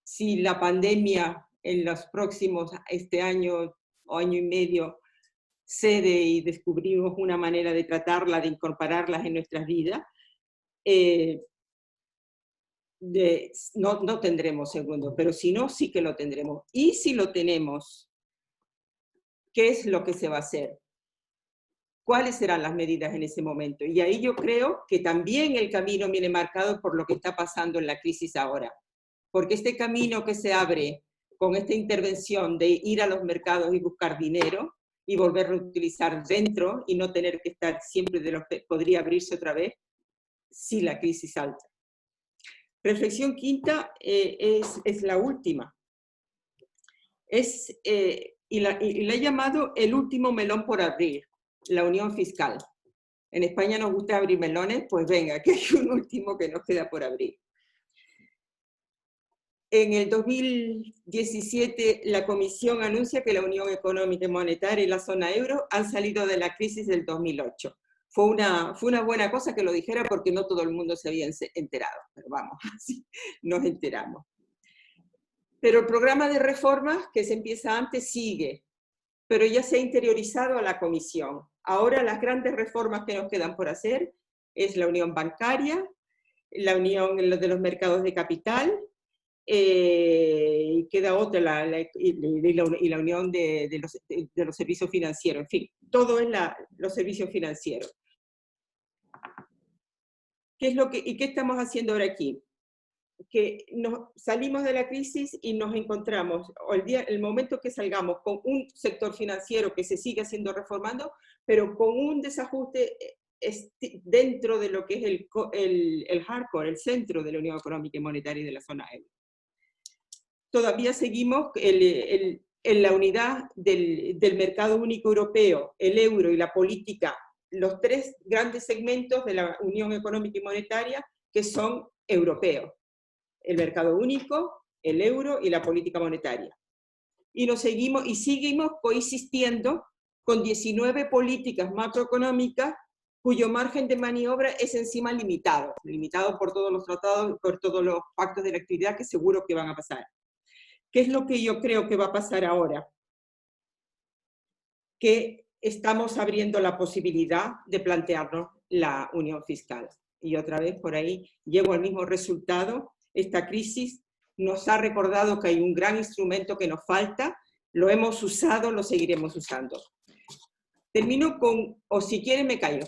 Speaker 5: Si la pandemia en los próximos, este año o año y medio, cede y descubrimos una manera de tratarla, de incorporarlas en nuestras vidas, no tendremos segundo, pero si no, sí que lo tendremos. Y si lo tenemos, ¿qué es lo que se va a hacer? ¿Cuáles serán las medidas en ese momento? Y ahí yo creo que también el camino viene marcado por lo que está pasando en la crisis ahora. Porque este camino que se abre con esta intervención de ir a los mercados y buscar dinero y volverlo a utilizar dentro y no tener que estar siempre de los que podría abrirse otra vez si la crisis salta. Reflexión quinta es la última. Es y la he llamado el último melón por abrir, la unión fiscal. En España nos gusta abrir melones, pues venga, que hay un último que nos queda por abrir. En el 2017, la Comisión anuncia que la Unión Económica y Monetaria y la zona euro han salido de la crisis del 2008. Fue una buena cosa que lo dijera porque no todo el mundo se había enterado, pero vamos, así nos enteramos. Pero el programa de reformas que se empieza antes sigue, pero ya se ha interiorizado a la Comisión. Ahora las grandes reformas que nos quedan por hacer es la unión bancaria, la unión de los mercados de capital, y queda otra, y la unión de los servicios financieros. En fin, todo es los servicios financieros. ¿Y qué estamos haciendo ahora aquí? Que salimos de la crisis y nos encontramos, el momento que salgamos, con un sector financiero que se sigue haciendo reformando, pero con un desajuste dentro de lo que es el hardcore, el centro de la Unión Económica y Monetaria y de la zona euro. Todavía seguimos en la unidad del mercado único europeo, el euro y la política, los tres grandes segmentos de la Unión Económica y Monetaria que son europeos. El mercado único, el euro y la política monetaria. Y seguimos coexistiendo con 19 políticas macroeconómicas cuyo margen de maniobra es encima limitado por todos los tratados, por todos los pactos de la actividad que seguro que van a pasar. ¿Qué es lo que yo creo que va a pasar ahora? Que estamos abriendo la posibilidad de plantearnos la unión fiscal. Y otra vez por ahí llego al mismo resultado. Esta crisis nos ha recordado que hay un gran instrumento que nos falta, lo hemos usado, lo seguiremos usando. Termino con, o si quieren me callo,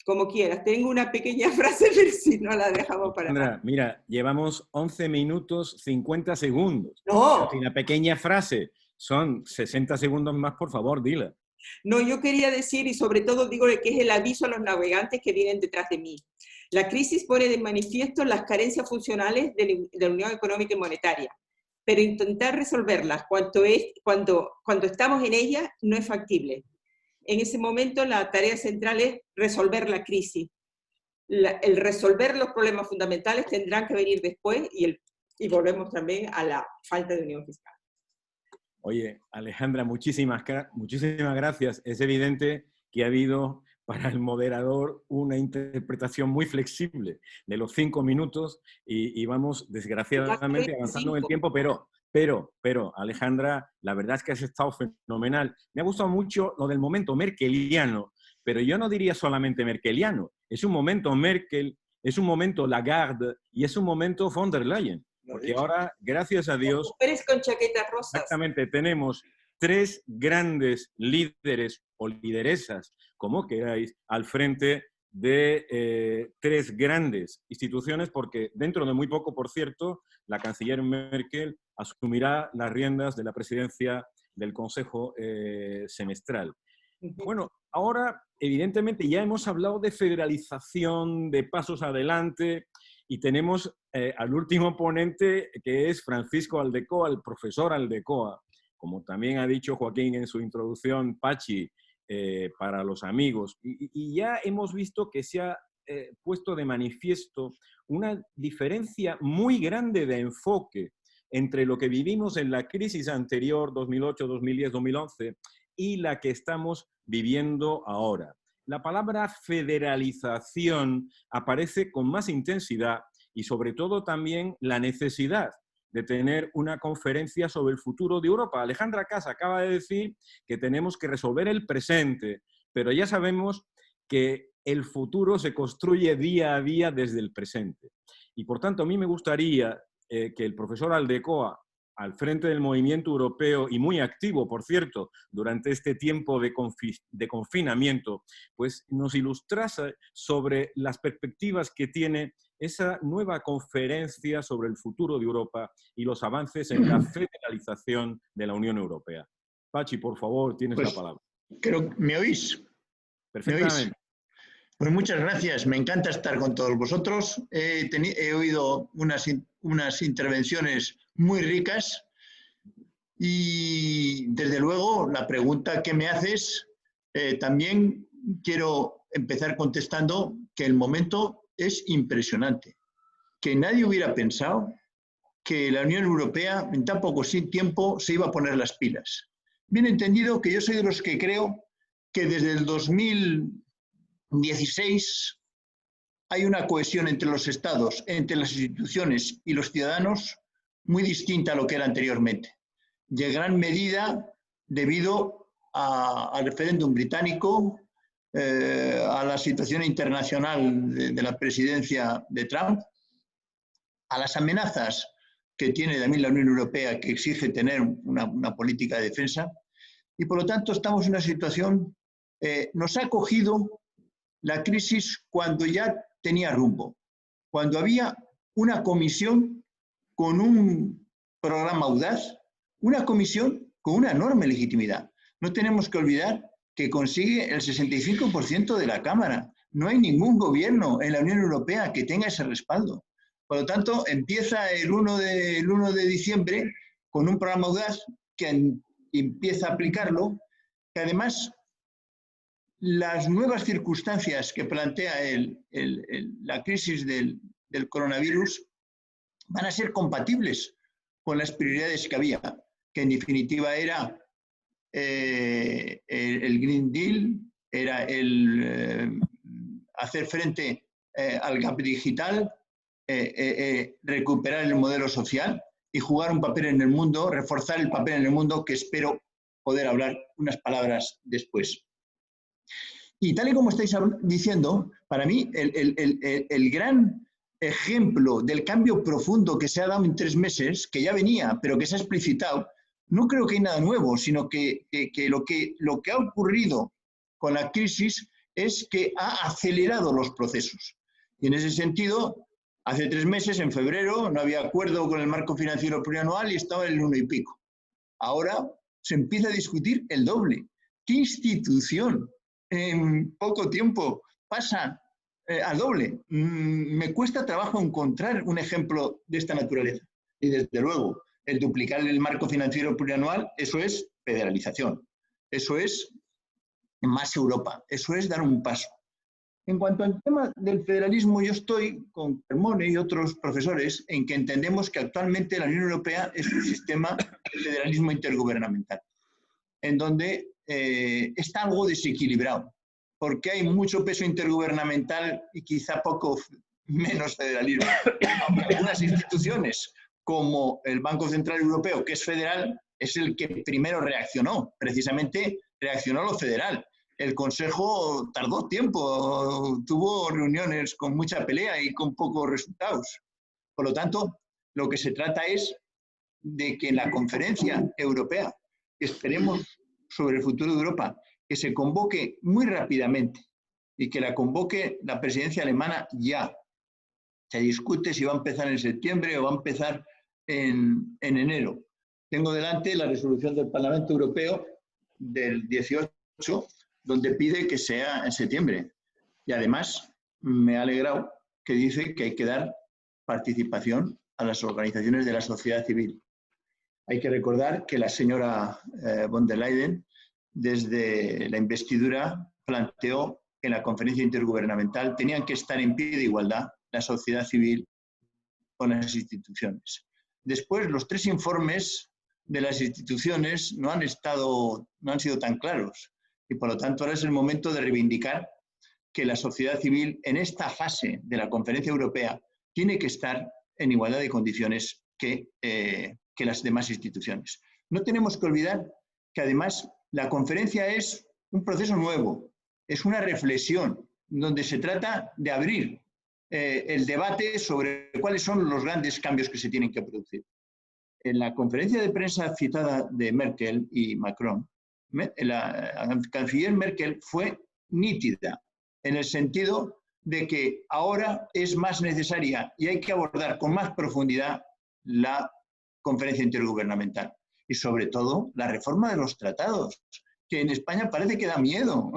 Speaker 5: como quieras. Tengo una pequeña frase, pero si no la dejamos para...
Speaker 2: Sandra, mira, llevamos 11 minutos 50 segundos.
Speaker 5: ¡No!
Speaker 2: Si la pequeña frase son 60 segundos más, por favor, dila.
Speaker 5: No, yo quería decir, y sobre todo digo que es el aviso a los navegantes que vienen detrás de mí. La crisis pone de manifiesto las carencias funcionales de la Unión Económica y Monetaria, pero intentar resolverlas cuando estamos en ellas no es factible. En ese momento la tarea central es resolver la crisis. El resolver los problemas fundamentales tendrán que venir después y volvemos también a la falta de unión fiscal.
Speaker 2: Oye, Alejandra, muchísimas gracias. Es evidente que ha habido para el moderador una interpretación muy flexible de los 5 minutos y vamos desgraciadamente avanzando en el tiempo, pero Alejandra, la verdad es que has estado fenomenal. Me ha gustado mucho lo del momento merkeliano, pero yo no diría solamente merkeliano. Es un momento Merkel, es un momento Lagarde y es un momento von der Leyen. Porque ahora, gracias a Dios,
Speaker 5: mujeres con chaquetas rosas.
Speaker 2: Exactamente, tenemos 3 grandes líderes o lideresas, como queráis, al frente de 3 grandes instituciones, porque dentro de muy poco, por cierto, la canciller Merkel asumirá las riendas de la presidencia del Consejo semestral. Bueno, ahora, evidentemente, ya hemos hablado de federalización, de pasos adelante, y tenemos al último ponente, que es Francisco Aldecoa, el profesor Aldecoa. Como también ha dicho Joaquín en su introducción, Pachi, para los amigos. Y ya hemos visto que se ha puesto de manifiesto una diferencia muy grande de enfoque entre lo que vivimos en la crisis anterior, 2008, 2010, 2011, y la que estamos viviendo ahora. La palabra federalización aparece con más intensidad y sobre todo también la necesidad de tener una conferencia sobre el futuro de Europa. Alejandra Casa acaba de decir que tenemos que resolver el presente, pero ya sabemos que el futuro se construye día a día desde el presente. Y por tanto, a mí me gustaría que el profesor Aldecoa, al frente del movimiento europeo y muy activo, por cierto, durante este tiempo de confinamiento, pues nos ilustrase sobre las perspectivas que tiene esa nueva conferencia sobre el futuro de Europa y los avances en la federalización de la Unión Europea. Pachi, por favor, tienes la palabra.
Speaker 6: Creo, ¿me oís?
Speaker 2: Perfectamente.
Speaker 6: ¿Me oís? Pues muchas gracias, me encanta estar con todos vosotros. He oído unas intervenciones muy ricas Y desde luego la pregunta que me haces, también quiero empezar contestando que el momento es impresionante, que nadie hubiera pensado que la Unión Europea en tan poco tiempo se iba a poner las pilas. Bien entendido que yo soy de los que creo que desde el 2016 hay una cohesión entre los estados, entre las instituciones y los ciudadanos muy distinta a lo que era anteriormente. Y en gran medida debido al referéndum británico, a la situación internacional de la presidencia de Trump, a las amenazas que tiene también la Unión Europea, que exige tener una política de defensa, y por lo tanto estamos en una situación, nos ha cogido la crisis cuando ya tenía rumbo, cuando había una comisión con un programa audaz, una comisión con una enorme legitimidad. No tenemos que olvidar que consigue el 65% de la Cámara. No hay ningún gobierno en la Unión Europea que tenga ese respaldo. Por lo tanto, empieza el 1 de diciembre con un programa audaz que empieza a aplicarlo, que además las nuevas circunstancias que plantea la crisis del coronavirus van a ser compatibles con las prioridades que había, que en definitiva era el Green Deal, era el hacer frente al gap digital, recuperar el modelo social y jugar un papel en el mundo, reforzar el papel en el mundo, que espero poder hablar unas palabras después. Y tal y como estáis diciendo, para mí el gran ejemplo del cambio profundo que se ha dado en 3 meses, que ya venía, pero que se ha explicitado, no creo que hay nada nuevo, sino que lo que ha ocurrido con la crisis es que ha acelerado los procesos. Y en ese sentido, hace 3 meses, en febrero, no había acuerdo con el marco financiero plurianual y estaba en el 1 y pico. Ahora se empieza a discutir el doble. ¿Qué institución en poco tiempo pasa al doble? Me cuesta trabajo encontrar un ejemplo de esta naturaleza. Y desde luego, el duplicar el marco financiero plurianual, eso es federalización. Eso es más Europa. Eso es dar un paso. En cuanto al tema del federalismo, yo estoy con Carmone y otros profesores en que entendemos que actualmente la Unión Europea es un sistema de federalismo intergubernamental, en donde está algo desequilibrado, porque hay mucho peso intergubernamental y quizá poco menos federalismo. Algunas instituciones, como el Banco Central Europeo, que es federal, es el que primero reaccionó, precisamente reaccionó a lo federal. El Consejo tardó tiempo, tuvo reuniones con mucha pelea y con pocos resultados. Por lo tanto, lo que se trata es de que en la conferencia europea, que esperemos sobre el futuro de Europa, que se convoque muy rápidamente y que la convoque la presidencia alemana ya. Se discute si va a empezar en septiembre o va a empezar en enero. Tengo delante la resolución del Parlamento Europeo del 18, donde pide que sea en septiembre. Y además me ha alegrado que dice que hay que dar participación a las organizaciones de la sociedad civil. Hay que recordar que la señora von der Leyen, desde la investidura, planteó que en la conferencia intergubernamental tenían que estar en pie de igualdad la sociedad civil con las instituciones. Después, los 3 informes de las instituciones no han sido tan claros. Y por lo tanto ahora es el momento de reivindicar que la sociedad civil en esta fase de la conferencia europea tiene que estar en igualdad de condiciones que las demás instituciones. No tenemos que olvidar que además la conferencia es un proceso nuevo, es una reflexión donde se trata de abrir el debate sobre cuáles son los grandes cambios que se tienen que producir. En la conferencia de prensa citada de Merkel y Macron, la canciller Merkel fue nítida en el sentido de que ahora es más necesaria y hay que abordar con más profundidad la conferencia intergubernamental y sobre todo la reforma de los tratados, que en España parece que da miedo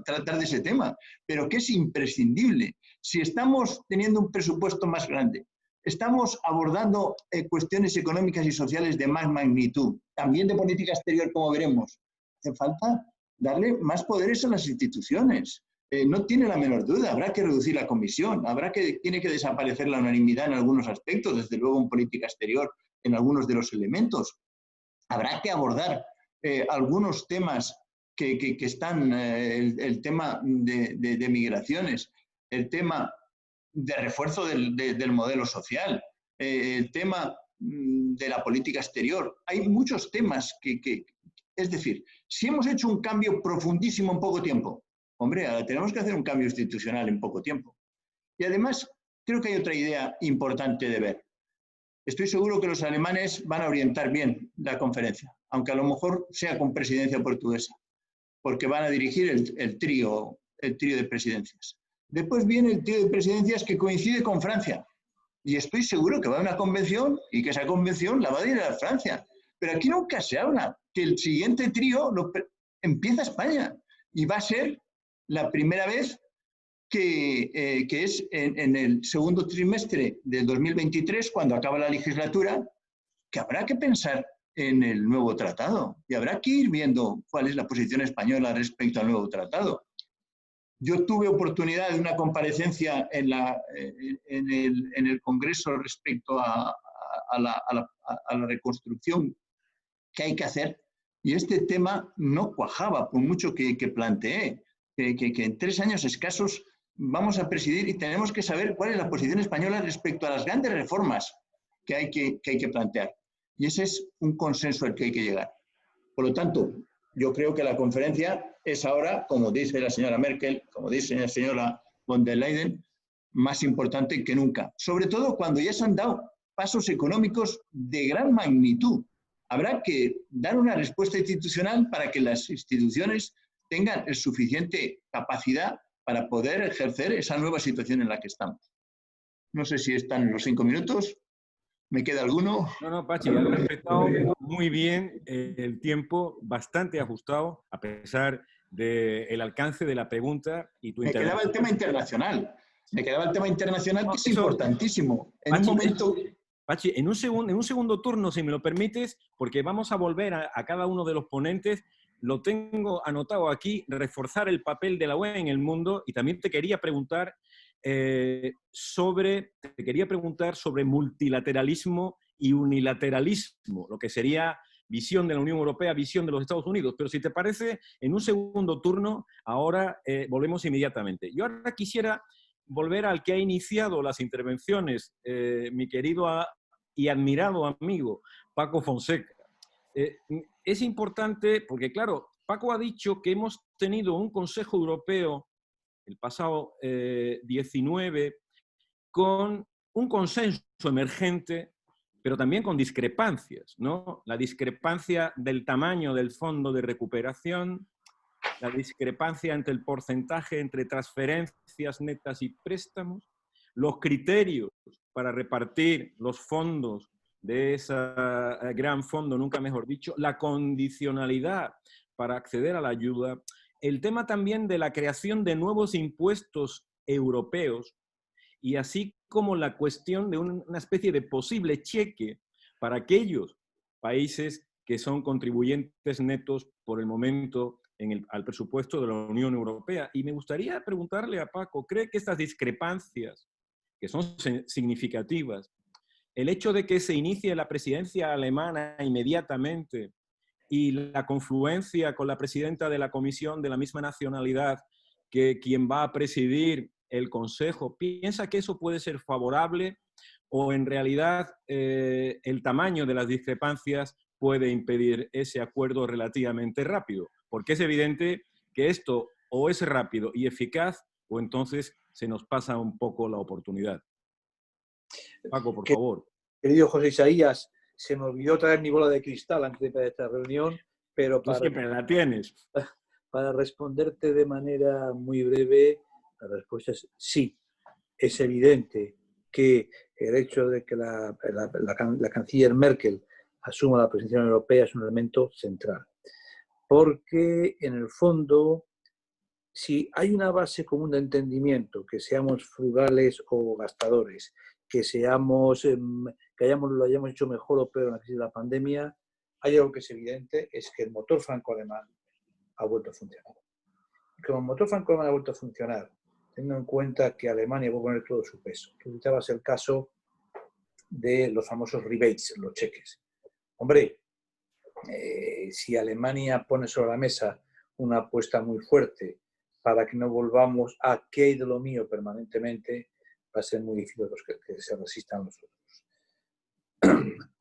Speaker 6: tratar de ese tema, pero que es imprescindible. Si estamos teniendo un presupuesto más grande, estamos abordando cuestiones económicas y sociales de más magnitud, también de política exterior, como veremos. Hace falta darle más poderes a las instituciones. No tiene la menor duda, habrá que reducir la comisión, tiene que desaparecer la unanimidad en algunos aspectos, desde luego en política exterior, en algunos de los elementos. Habrá que abordar algunos temas que están, el tema de migraciones, el tema de refuerzo del modelo social, el tema de la política exterior. Hay muchos temas es decir, si hemos hecho un cambio profundísimo en poco tiempo, hombre, ahora tenemos que hacer un cambio institucional en poco tiempo. Y además, creo que hay otra idea importante de ver. Estoy seguro que los alemanes van a orientar bien la conferencia, aunque a lo mejor sea con presidencia portuguesa, porque van a dirigir el trío de presidencias. Después viene el trío de presidencias que coincide con Francia. Y estoy seguro que va a una convención y que esa convención la va a liderar Francia. Pero aquí nunca se habla que el siguiente trío empieza España. Y va a ser la primera vez que es en el segundo trimestre del 2023, cuando acaba la legislatura, que habrá que pensar en el nuevo tratado. Y habrá que ir viendo cuál es la posición española respecto al nuevo tratado. Yo tuve oportunidad de una comparecencia en el Congreso respecto a la reconstrucción que hay que hacer, y este tema no cuajaba, por mucho que planteé, que en 3 años escasos vamos a presidir y tenemos que saber cuál es la posición española respecto a las grandes reformas que hay que plantear. Y ese es un consenso al que hay que llegar. Por lo tanto, yo creo que la conferencia es ahora, como dice la señora Merkel, como dice la señora von der Leyen, más importante que nunca. Sobre todo cuando ya se han dado pasos económicos de gran magnitud. Habrá que dar una respuesta institucional para que las instituciones tengan suficiente capacidad para poder ejercer esa nueva situación en la que estamos. No sé si están en los 5 minutos. ¿Me queda alguno?
Speaker 2: No, Pachi, has respetado muy bien el tiempo, bastante ajustado, a pesar del alcance de la pregunta y tu intervención.
Speaker 6: Me quedaba el tema internacional. Que es importantísimo.
Speaker 2: Pachi, un momento... Pachi, en un segundo turno, si me lo permites, porque vamos a volver a cada uno de los ponentes, lo tengo anotado aquí, reforzar el papel de la UE en el mundo, y también te quería preguntar sobre multilateralismo y unilateralismo, lo que sería visión de la Unión Europea, visión de los Estados Unidos. Pero si te parece, en un segundo turno, ahora volvemos inmediatamente. Yo ahora quisiera volver al que ha iniciado las intervenciones, mi querido y admirado amigo Paco Fonseca. Es importante porque, claro, Paco ha dicho que hemos tenido un Consejo Europeo el pasado 19 con un consenso emergente, pero también con discrepancias, ¿no? La discrepancia del tamaño del fondo de recuperación, la discrepancia entre el porcentaje entre transferencias netas y préstamos, los criterios para repartir los fondos de ese gran fondo, nunca mejor dicho, la condicionalidad para acceder a la ayuda, el tema también de la creación de nuevos impuestos europeos y así como la cuestión de una especie de posible cheque para aquellos países que son contribuyentes netos por el momento al presupuesto de la Unión Europea. Y me gustaría preguntarle a Paco, ¿cree que estas discrepancias, que son significativas, el hecho de que se inicie la presidencia alemana inmediatamente y la confluencia con la presidenta de la Comisión de la misma nacionalidad que quien va a presidir el Consejo, piensa que eso puede ser favorable o en realidad el tamaño de las discrepancias puede impedir ese acuerdo relativamente rápido? Porque es evidente que esto o es rápido y eficaz o entonces se nos pasa un poco la oportunidad. Paco, por favor.
Speaker 3: Querido José Isaías, se me olvidó traer mi bola de cristal antes de empezar esta reunión, pero
Speaker 2: tú siempre la tienes.
Speaker 3: Para responderte de manera muy breve, la respuesta es sí. Es evidente que el hecho de que la canciller Merkel asuma la presidencia europea es un elemento central. Porque, en el fondo, si hay una base común de entendimiento, que seamos frugales o gastadores, que lo hayamos hecho mejor o peor en la crisis de la pandemia, hay algo que es evidente, es que el motor franco-alemán ha vuelto a funcionar. Como el motor franco-alemán ha vuelto a funcionar, teniendo en cuenta que Alemania va a poner todo su peso. Tú citabas el caso de los famosos rebates, los cheques. Hombre, si Alemania pone sobre la mesa una apuesta muy fuerte para que no volvamos a qué hay de lo mío permanentemente, va a ser muy difícil que se resistan los otros.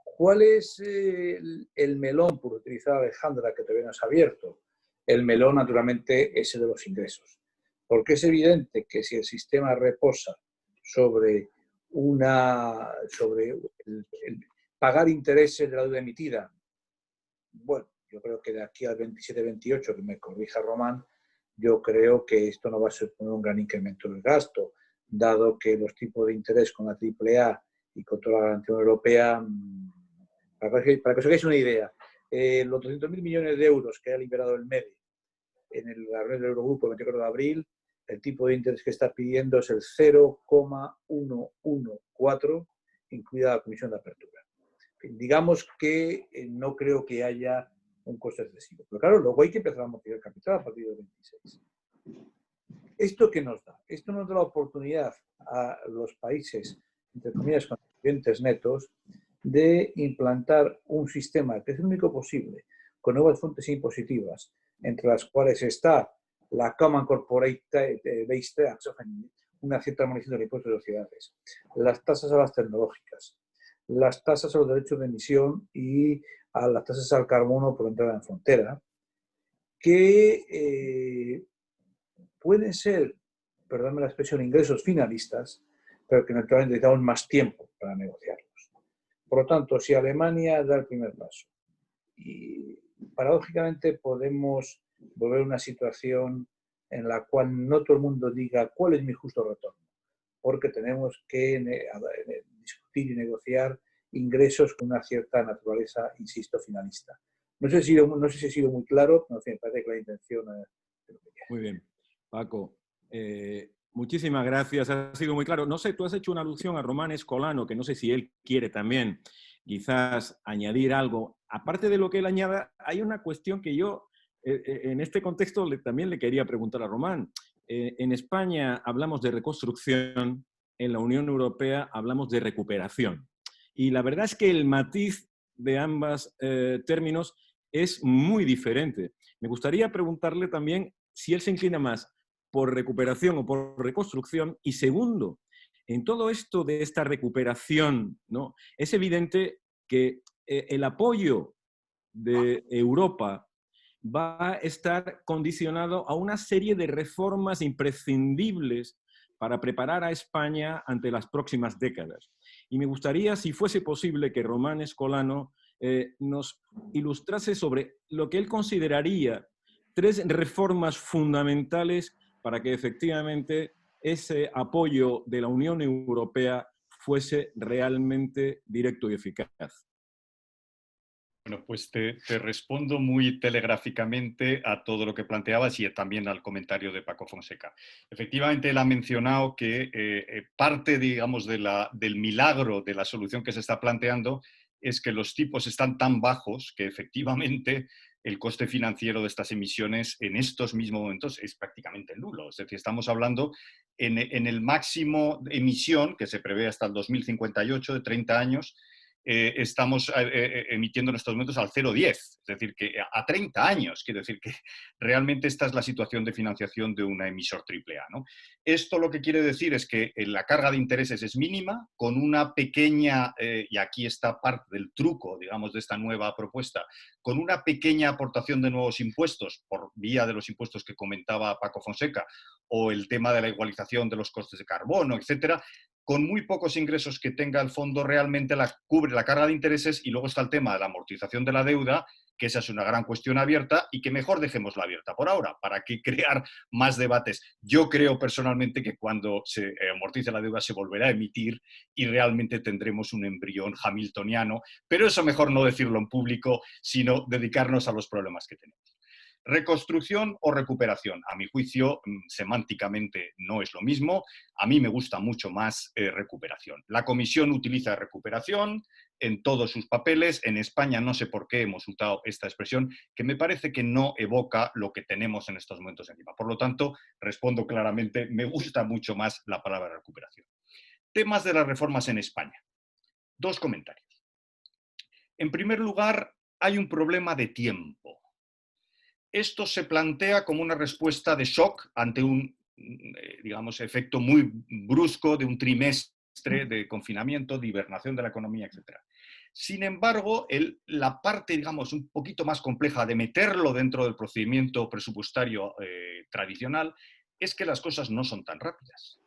Speaker 3: ¿Cuál es el melón, por utilizar a Alejandra, que todavía no es abierto? El melón, naturalmente, es el de los ingresos. Porque es evidente que si el sistema reposa sobre el pagar intereses de la deuda emitida, bueno, yo creo que de aquí al 27-28, que me corrija Román, yo creo que esto no va a suponer un gran incremento del gasto, dado que los tipos de interés con la AAA y con toda la garantía europea, para que os hagáis una idea, los 200.000 millones de euros que ha liberado el MEDE en la red del Eurogrupo el 24 de abril, el tipo de interés que está pidiendo es el 0,114, incluida la comisión de apertura. Digamos que no creo que haya un coste excesivo. Pero claro, luego hay que empezar a amortizar el capital a partir del 26. ¿Esto qué nos da? Esto nos da la oportunidad a los países, entre comillas, contribuyentes netos, de implantar un sistema que es el único posible, con nuevas fuentes impositivas, entre las cuales está la Common Corporate Base Tax, una cierta armonización del impuesto de sociedades, las tasas a las tecnológicas, las tasas a los derechos de emisión y a las tasas al carbono por entrada en frontera, que pueden ser, perdóname la expresión, ingresos finalistas, pero que naturalmente necesitamos más tiempo para negociarlos. Por lo tanto, si Alemania da el primer paso y paradójicamente podemos volver a una situación en la cual no todo el mundo diga cuál es mi justo retorno, porque tenemos que discutir y negociar ingresos con una cierta naturaleza, insisto, finalista. No sé si he sido muy claro, pero me parece que la intención es lo que quiero.
Speaker 2: Muy bien. Paco, muchísimas gracias, ha sido muy claro. No sé, tú has hecho una alusión a Román Escolano, que no sé si él quiere también quizás añadir algo. Aparte de lo que él añada, hay una cuestión que yo en este contexto también le quería preguntar a Román. En España hablamos de reconstrucción, en la Unión Europea hablamos de recuperación. Y la verdad es que el matiz de ambos términos es muy diferente. Me gustaría preguntarle también si él se inclina más por recuperación o por reconstrucción. Y segundo, en todo esto de esta recuperación, ¿no? Es evidente que el apoyo de Europa va a estar condicionado a una serie de reformas imprescindibles para preparar a España ante las próximas décadas. Y me gustaría, si fuese posible, que Román Escolano nos ilustrase sobre lo que él consideraría 3 reformas fundamentales para que efectivamente ese apoyo de la Unión Europea fuese realmente directo y eficaz.
Speaker 4: Bueno, pues te respondo muy telegráficamente a todo lo que planteabas y también al comentario de Paco Fonseca. Efectivamente, él ha mencionado que parte, digamos, del milagro de la solución que se está planteando es que los tipos están tan bajos que efectivamente el coste financiero de estas emisiones en estos mismos momentos es prácticamente nulo. Es decir, estamos hablando en el máximo de emisión que se prevé hasta el 2058, de 30 años, estamos emitiendo en estos momentos al 0,10, es decir, que a 30 años, quiero decir que realmente esta es la situación de financiación de una emisor AAA, ¿no? Esto lo que quiere decir es que la carga de intereses es mínima, con una pequeña, y aquí está parte del truco, digamos, de esta nueva propuesta, con una pequeña aportación de nuevos impuestos, por vía de los impuestos que comentaba Paco Fonseca, o el tema de la igualización de los costes de carbono, etcétera, con muy pocos ingresos que tenga el fondo realmente cubre la carga de intereses, y luego está el tema de la amortización de la deuda, que esa es una gran cuestión abierta y que mejor dejémosla abierta por ahora, para que crear más debates. Yo creo personalmente que cuando se amortice la deuda se volverá a emitir y realmente tendremos un embrión hamiltoniano, pero eso mejor no decirlo en público, sino dedicarnos a los problemas que tenemos. ¿Reconstrucción o recuperación? A mi juicio, semánticamente no es lo mismo. A mí me gusta mucho más recuperación. La Comisión utiliza recuperación en todos sus papeles. En España no sé por qué hemos usado esta expresión, que me parece que no evoca lo que tenemos en estos momentos encima. Por lo tanto, respondo claramente, me gusta mucho más la palabra recuperación. Temas de las reformas en España. 2 comentarios. En primer lugar, hay un problema de tiempo. Esto se plantea como una respuesta de shock ante un, digamos, efecto muy brusco de un trimestre de confinamiento, de hibernación de la economía, etc. Sin embargo, la parte, digamos, un poquito más compleja de meterlo dentro del procedimiento presupuestario tradicional es que las cosas no son tan rápidas.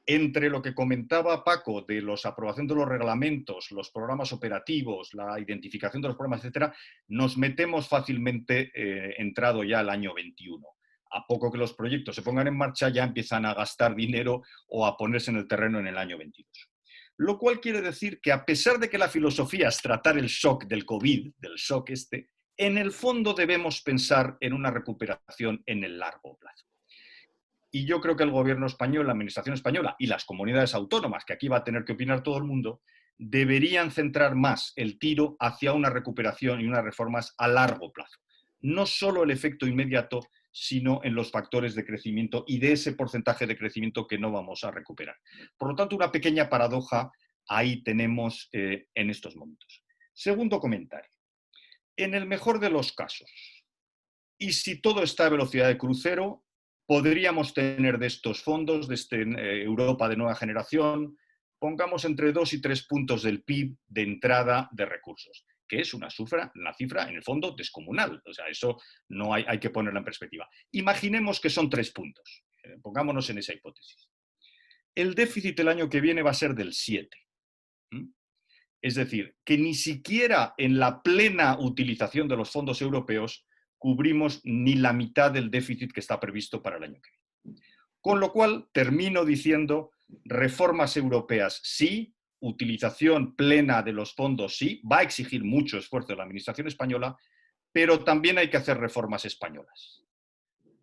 Speaker 4: Entre lo que comentaba Paco de la aprobación de los reglamentos, los programas operativos, la identificación de los programas, etcétera, nos metemos fácilmente entrado ya el año 21. A poco que los proyectos se pongan en marcha, ya empiezan a gastar dinero o a ponerse en el terreno en el año 22. Lo cual quiere decir que a pesar de que la filosofía es tratar el shock del COVID, del shock en el fondo debemos pensar en una recuperación en el largo plazo. Y yo creo que el gobierno español, la administración española y las comunidades autónomas, que aquí va a tener que opinar todo el mundo, deberían centrar más el tiro hacia una recuperación y unas reformas a largo plazo. No solo el efecto inmediato, sino en los factores de crecimiento y de ese porcentaje de crecimiento que no vamos a recuperar. Por lo tanto, una pequeña paradoja ahí tenemos en estos momentos. Segundo comentario. En el mejor de los casos, y si todo está a velocidad de crucero, podríamos tener de estos fondos, de Europa de nueva generación, pongamos entre 2 y 3 puntos del PIB de entrada de recursos, que es una cifra en el fondo descomunal. O sea, eso no hay que ponerla en perspectiva. Imaginemos que son 3 puntos. Pongámonos en esa hipótesis. El déficit el año que viene va a ser del 7. Es decir, que ni siquiera en la plena utilización de los fondos europeos cubrimos ni la mitad del déficit que está previsto para el año que viene. Con lo cual, termino diciendo, reformas europeas sí, utilización plena de los fondos sí, va a exigir mucho esfuerzo de la administración española, pero también hay que hacer reformas españolas.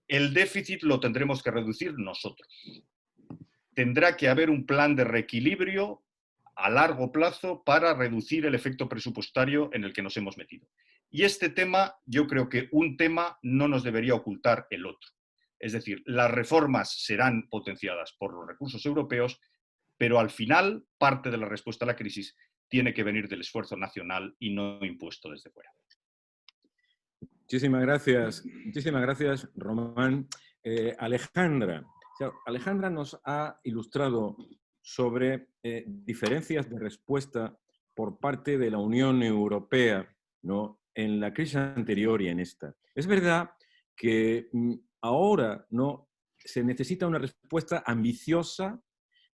Speaker 4: El déficit lo tendremos que reducir nosotros. Tendrá que haber un plan de reequilibrio a largo plazo para reducir el efecto presupuestario en el que nos hemos metido. Y este tema, yo creo que un tema no nos debería ocultar el otro. Es decir, las reformas serán potenciadas por los recursos europeos, pero al final, parte de la respuesta a la crisis tiene que venir del esfuerzo nacional y no impuesto desde fuera.
Speaker 2: Muchísimas gracias, Román. Alejandra nos ha ilustrado sobre diferencias de respuesta por parte de la Unión Europea, ¿no?, en la crisis anterior y en esta. Es verdad que ahora, ¿no?, se necesita una respuesta ambiciosa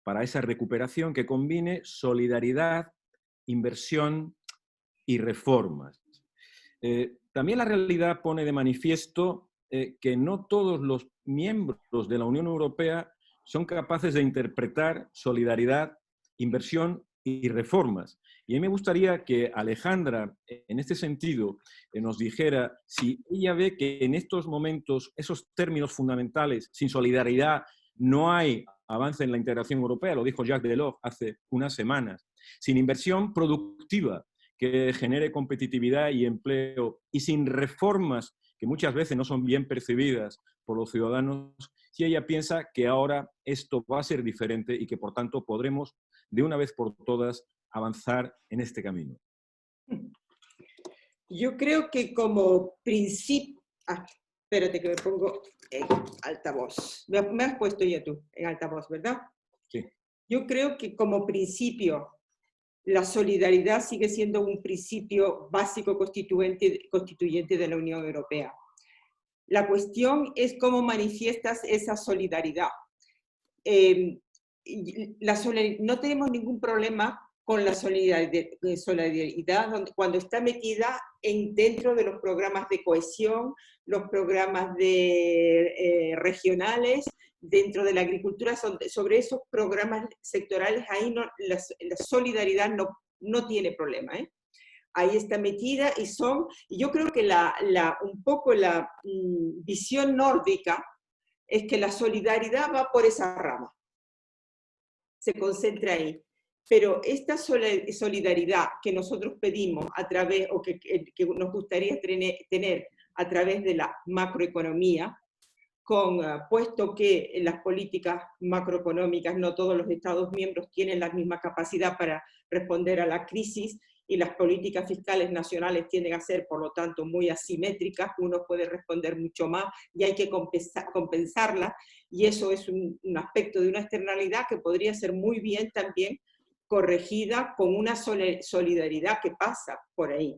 Speaker 2: para esa recuperación que combine solidaridad, inversión y reformas. También la realidad pone de manifiesto que no todos los miembros de la Unión Europea son capaces de interpretar solidaridad, inversión y reformas. Y a mí me gustaría que Alejandra, en este sentido, nos dijera si ella ve que en estos momentos esos términos fundamentales, sin solidaridad no hay avance en la integración europea, lo dijo Jacques Delors hace unas semanas, sin inversión productiva que genere competitividad y empleo y sin reformas que muchas veces no son bien percibidas por los ciudadanos, si ella piensa que ahora esto va a ser diferente y que por tanto podremos de una vez por todas avanzar en este camino.
Speaker 5: Yo creo que como principio... espérate que me pongo en altavoz. Me has puesto ya tú en altavoz, ¿verdad?
Speaker 2: Sí.
Speaker 5: Yo creo que como principio la solidaridad sigue siendo un principio básico constituyente de la Unión Europea. La cuestión es cómo manifiestas esa solidaridad. No tenemos ningún problema con la solidaridad cuando está metida dentro de los programas de cohesión, los programas regionales, dentro de la agricultura, sobre esos programas sectorales, ahí la solidaridad no tiene problema, ¿eh? ahí está metida y yo creo que un poco la visión nórdica es que la solidaridad va por esa rama, se concentra ahí. Pero esta solidaridad que nosotros pedimos a través, o que nos gustaría tener a través de la macroeconomía, puesto que en las políticas macroeconómicas no todos los Estados miembros tienen la misma capacidad para responder a la crisis, y las políticas fiscales nacionales tienden a ser, por lo tanto, muy asimétricas, uno puede responder mucho más y hay que compensarla, y eso es un aspecto de una externalidad que podría ser muy bien también corregida con una solidaridad que pasa por ahí.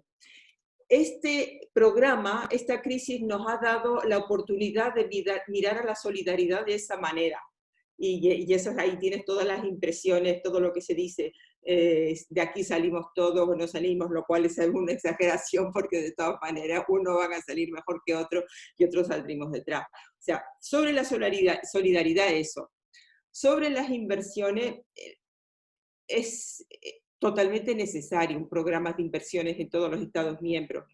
Speaker 5: Este programa, esta crisis nos ha dado la oportunidad de mirar a la solidaridad de esa manera. Y eso, ahí tienes todas las impresiones, todo lo que se dice, de aquí salimos todos o no salimos, lo cual es una exageración porque de todas maneras uno va a salir mejor que otro y otros saldremos detrás. O sea, sobre la solidaridad eso. Sobre las inversiones, es totalmente necesario un programa de inversiones en todos los Estados miembros.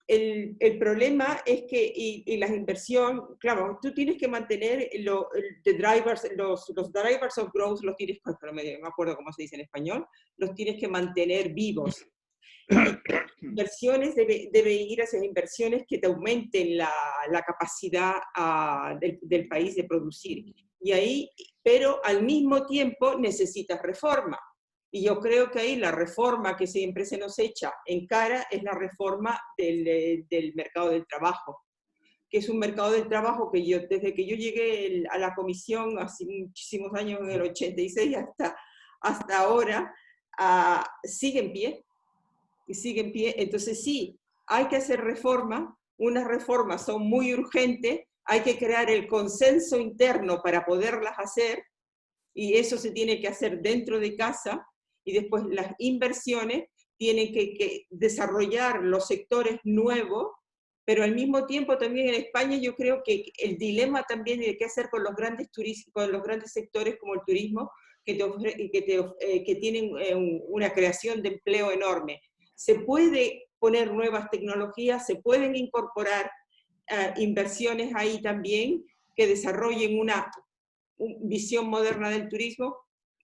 Speaker 5: El problema es que, y la inversión, claro, tú tienes que mantener los drivers of growth, los tienes, no me acuerdo cómo se dice en español, los tienes que mantener vivos. Y inversiones debe ir hacia inversiones que te aumenten la capacidad del país de producir. Y ahí, pero al mismo tiempo necesitas reforma. Y yo creo que ahí la reforma que siempre se nos echa en cara es la reforma del mercado del trabajo, que es un mercado del trabajo que desde que yo llegué a la comisión hace muchísimos años, en el 86 hasta ahora, sigue en pie. Y sigue en pie. Entonces sí, hay que hacer reforma. Unas reformas son muy urgentes, hay que crear el consenso interno para poderlas hacer, y eso se tiene que hacer dentro de casa. Y después las inversiones tienen que desarrollar los sectores nuevos, pero al mismo tiempo también en España yo creo que el dilema también de qué hacer con los grandes sectores como el turismo, que tienen una creación de empleo enorme. Se puede poner nuevas tecnologías, se pueden incorporar inversiones ahí también que desarrollen una visión moderna del turismo,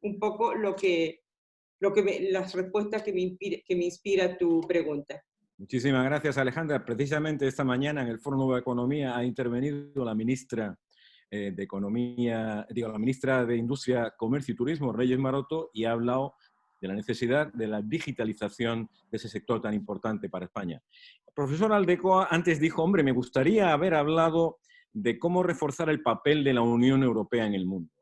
Speaker 5: un poco las respuestas que me inspira tu pregunta.
Speaker 2: Muchísimas gracias, Alejandra. Precisamente esta mañana en el Foro Nueva Economía ha intervenido la ministra de Economía, la ministra de Industria, Comercio y Turismo, Reyes Maroto, y ha hablado de la necesidad de la digitalización de ese sector tan importante para España. El profesor Aldecoa antes dijo, hombre, me gustaría haber hablado de cómo reforzar el papel de la Unión Europea en el mundo.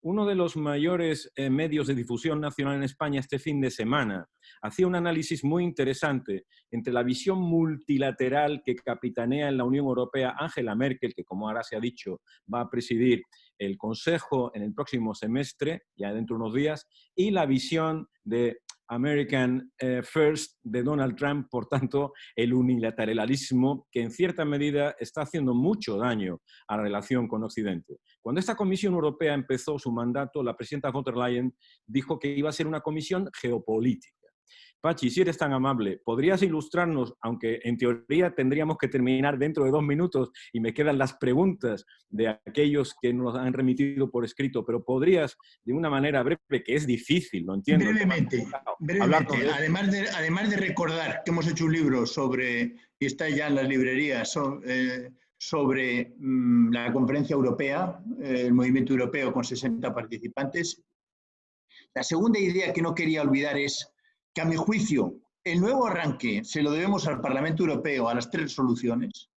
Speaker 2: Uno de los mayores medios de difusión nacional en España este fin de semana hacía un análisis muy interesante entre la visión multilateral que capitanea en la Unión Europea Angela Merkel, que como ahora se ha dicho va a presidir el Consejo en el próximo semestre, ya dentro de unos días, y la visión de American First de Donald Trump, por tanto, el unilateralismo que en cierta medida está haciendo mucho daño a la relación con Occidente. Cuando esta Comisión Europea empezó su mandato, la presidenta von der Leyen dijo que iba a ser una comisión geopolítica. Pachi, si eres tan amable, ¿podrías ilustrarnos, aunque en teoría tendríamos que terminar dentro de 2 minutos y me quedan las preguntas de aquellos que nos han remitido por escrito, pero podrías, de una manera breve, que es difícil, lo entiendo.
Speaker 6: Brevemente. Además de recordar que hemos hecho un libro sobre, y está ya en las librerías, sobre la conferencia europea, el movimiento europeo con 60 participantes. La segunda idea que no quería olvidar es que, a mi juicio, el nuevo arranque se lo debemos al Parlamento Europeo, a las 3 resoluciones.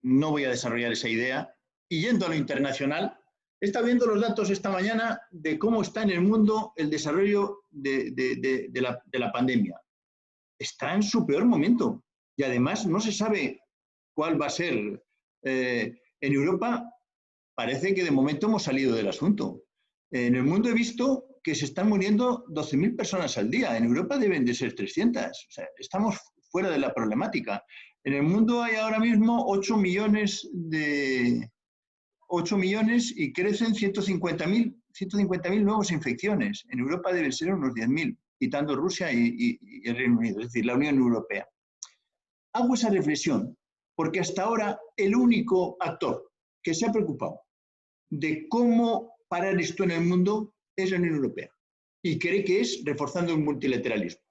Speaker 6: No voy a desarrollar esa idea. Y yendo a lo internacional, he estado viendo los datos esta mañana de cómo está en el mundo el desarrollo de la pandemia. Está en su peor momento y además no se sabe cuál va a ser. En Europa parece que de momento hemos salido del asunto. En el mundo he visto que se están muriendo 12.000 personas al día. En Europa deben de ser 300. O sea, estamos fuera de la problemática. En el mundo hay ahora mismo 8 millones y crecen 150.000 nuevas infecciones. En Europa deben ser unos 10.000. quitando Rusia y el Reino Unido, es decir, la Unión Europea. Hago esa reflexión porque hasta ahora el único actor que se ha preocupado de cómo parar esto en el mundo es la Unión Europea y cree que es reforzando el multilateralismo.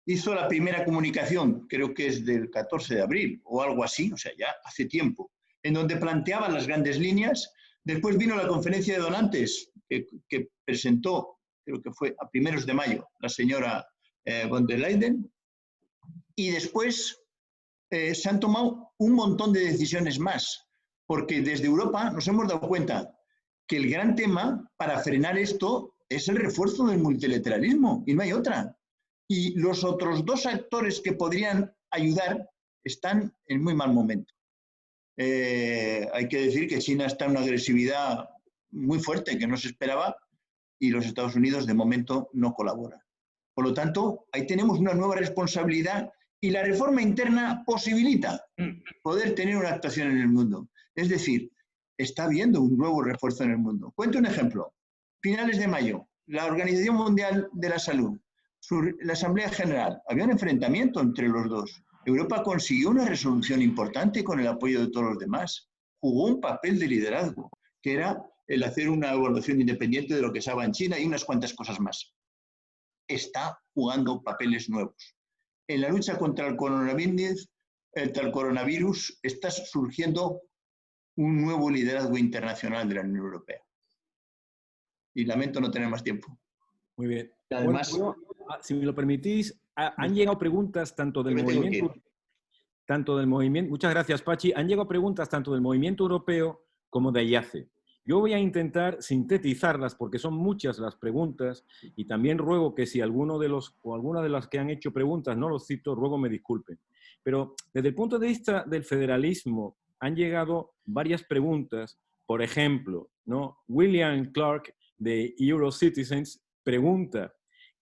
Speaker 6: Hizo la primera comunicación, creo que es del 14 de abril o algo así, o sea, ya hace tiempo, en donde planteaba las grandes líneas. Después vino la conferencia de donantes que presentó, creo que fue a primeros de mayo, la señora von der Leyen, y después se han tomado un montón de decisiones más, porque desde Europa nos hemos dado cuenta que el gran tema para frenar esto es el refuerzo del multilateralismo, y no hay otra. Y los otros dos actores que podrían ayudar están en muy mal momento. Hay que decir que China está en una agresividad muy fuerte que no se esperaba y los Estados Unidos de momento no colaboran. Por lo tanto, ahí tenemos una nueva responsabilidad y la reforma interna posibilita poder tener una actuación en el mundo. Es decir, está habiendo un nuevo refuerzo en el mundo. Cuento un ejemplo. Finales de mayo, la Organización Mundial de la Salud, la Asamblea General, había un enfrentamiento entre los dos. Europa consiguió una resolución importante con el apoyo de todos los demás. Jugó un papel de liderazgo, que era el hacer una evaluación independiente de lo que estaba en China y unas cuantas cosas más. Está jugando papeles nuevos. En la lucha contra el coronavirus está surgiendo un nuevo liderazgo internacional de la Unión Europea. Y lamento no tener más tiempo.
Speaker 2: Muy bien.
Speaker 6: Además,
Speaker 2: bueno, si me lo permitís, han llegado preguntas tanto del movimiento, muchas gracias, Pachi, han llegado preguntas tanto del movimiento europeo como de IACE. Yo voy a intentar sintetizarlas porque son muchas las preguntas y también ruego que si alguno de los o alguna de las que han hecho preguntas no los cito, ruego me disculpen. Pero desde el punto de vista del federalismo han llegado varias preguntas. Por ejemplo, ¿no? William Clark de Eurocitizens pregunta,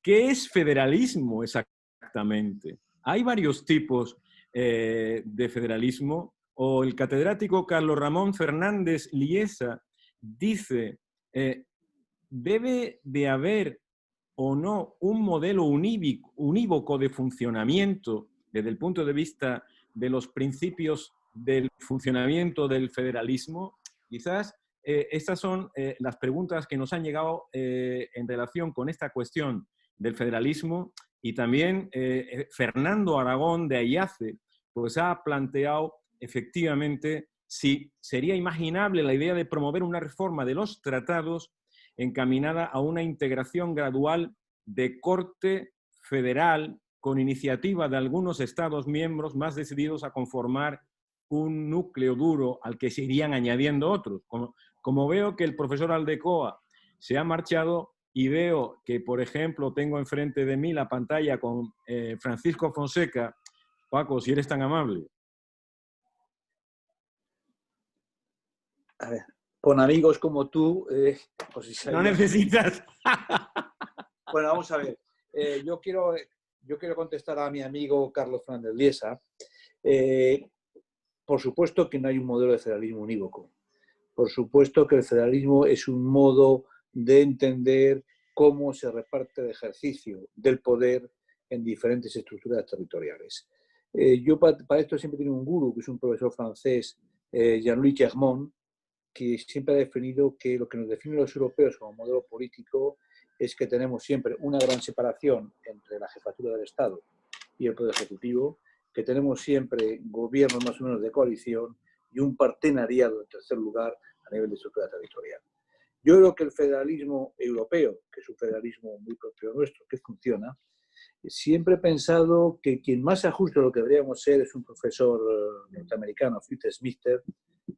Speaker 2: ¿qué es federalismo exactamente? Hay varios tipos de federalismo. O el catedrático Carlos Ramón Fernández Liesa dice, ¿debe de haber o no un modelo unívoco de funcionamiento desde el punto de vista de los principios del funcionamiento del federalismo? Quizás estas son las preguntas que nos han llegado en relación con esta cuestión del federalismo y también Fernando Aragón de IACE pues ha planteado efectivamente si sería imaginable la idea de promover una reforma de los tratados encaminada a una integración gradual de corte federal con iniciativa de algunos Estados miembros más decididos a conformar un núcleo duro al que se irían añadiendo otros. Como veo que el profesor Aldecoa se ha marchado y veo que, por ejemplo, tengo enfrente de mí la pantalla con Francisco Fonseca. Paco, si eres tan amable.
Speaker 3: A ver, con amigos como tú...
Speaker 2: no necesitas.
Speaker 3: Bueno, vamos a ver. Yo quiero contestar a mi amigo Carlos Fernández Liesa. Por supuesto que no hay un modelo de federalismo unívoco. Por supuesto que el federalismo es un modo de entender cómo se reparte el ejercicio del poder en diferentes estructuras territoriales. Yo para esto siempre tengo un gurú, que es un profesor francés, Jean-Louis Germont, que siempre ha definido que lo que nos define a los europeos como modelo político es que tenemos siempre una gran separación entre la jefatura del Estado y el Poder Ejecutivo, que tenemos siempre gobiernos más o menos de coalición y un partenariado en tercer lugar a nivel de estructura territorial. Yo creo que el federalismo europeo, que es un federalismo muy propio nuestro, que funciona, siempre he pensado que quien más se ajusta a lo que deberíamos ser es un profesor norteamericano, Fritz Smitter,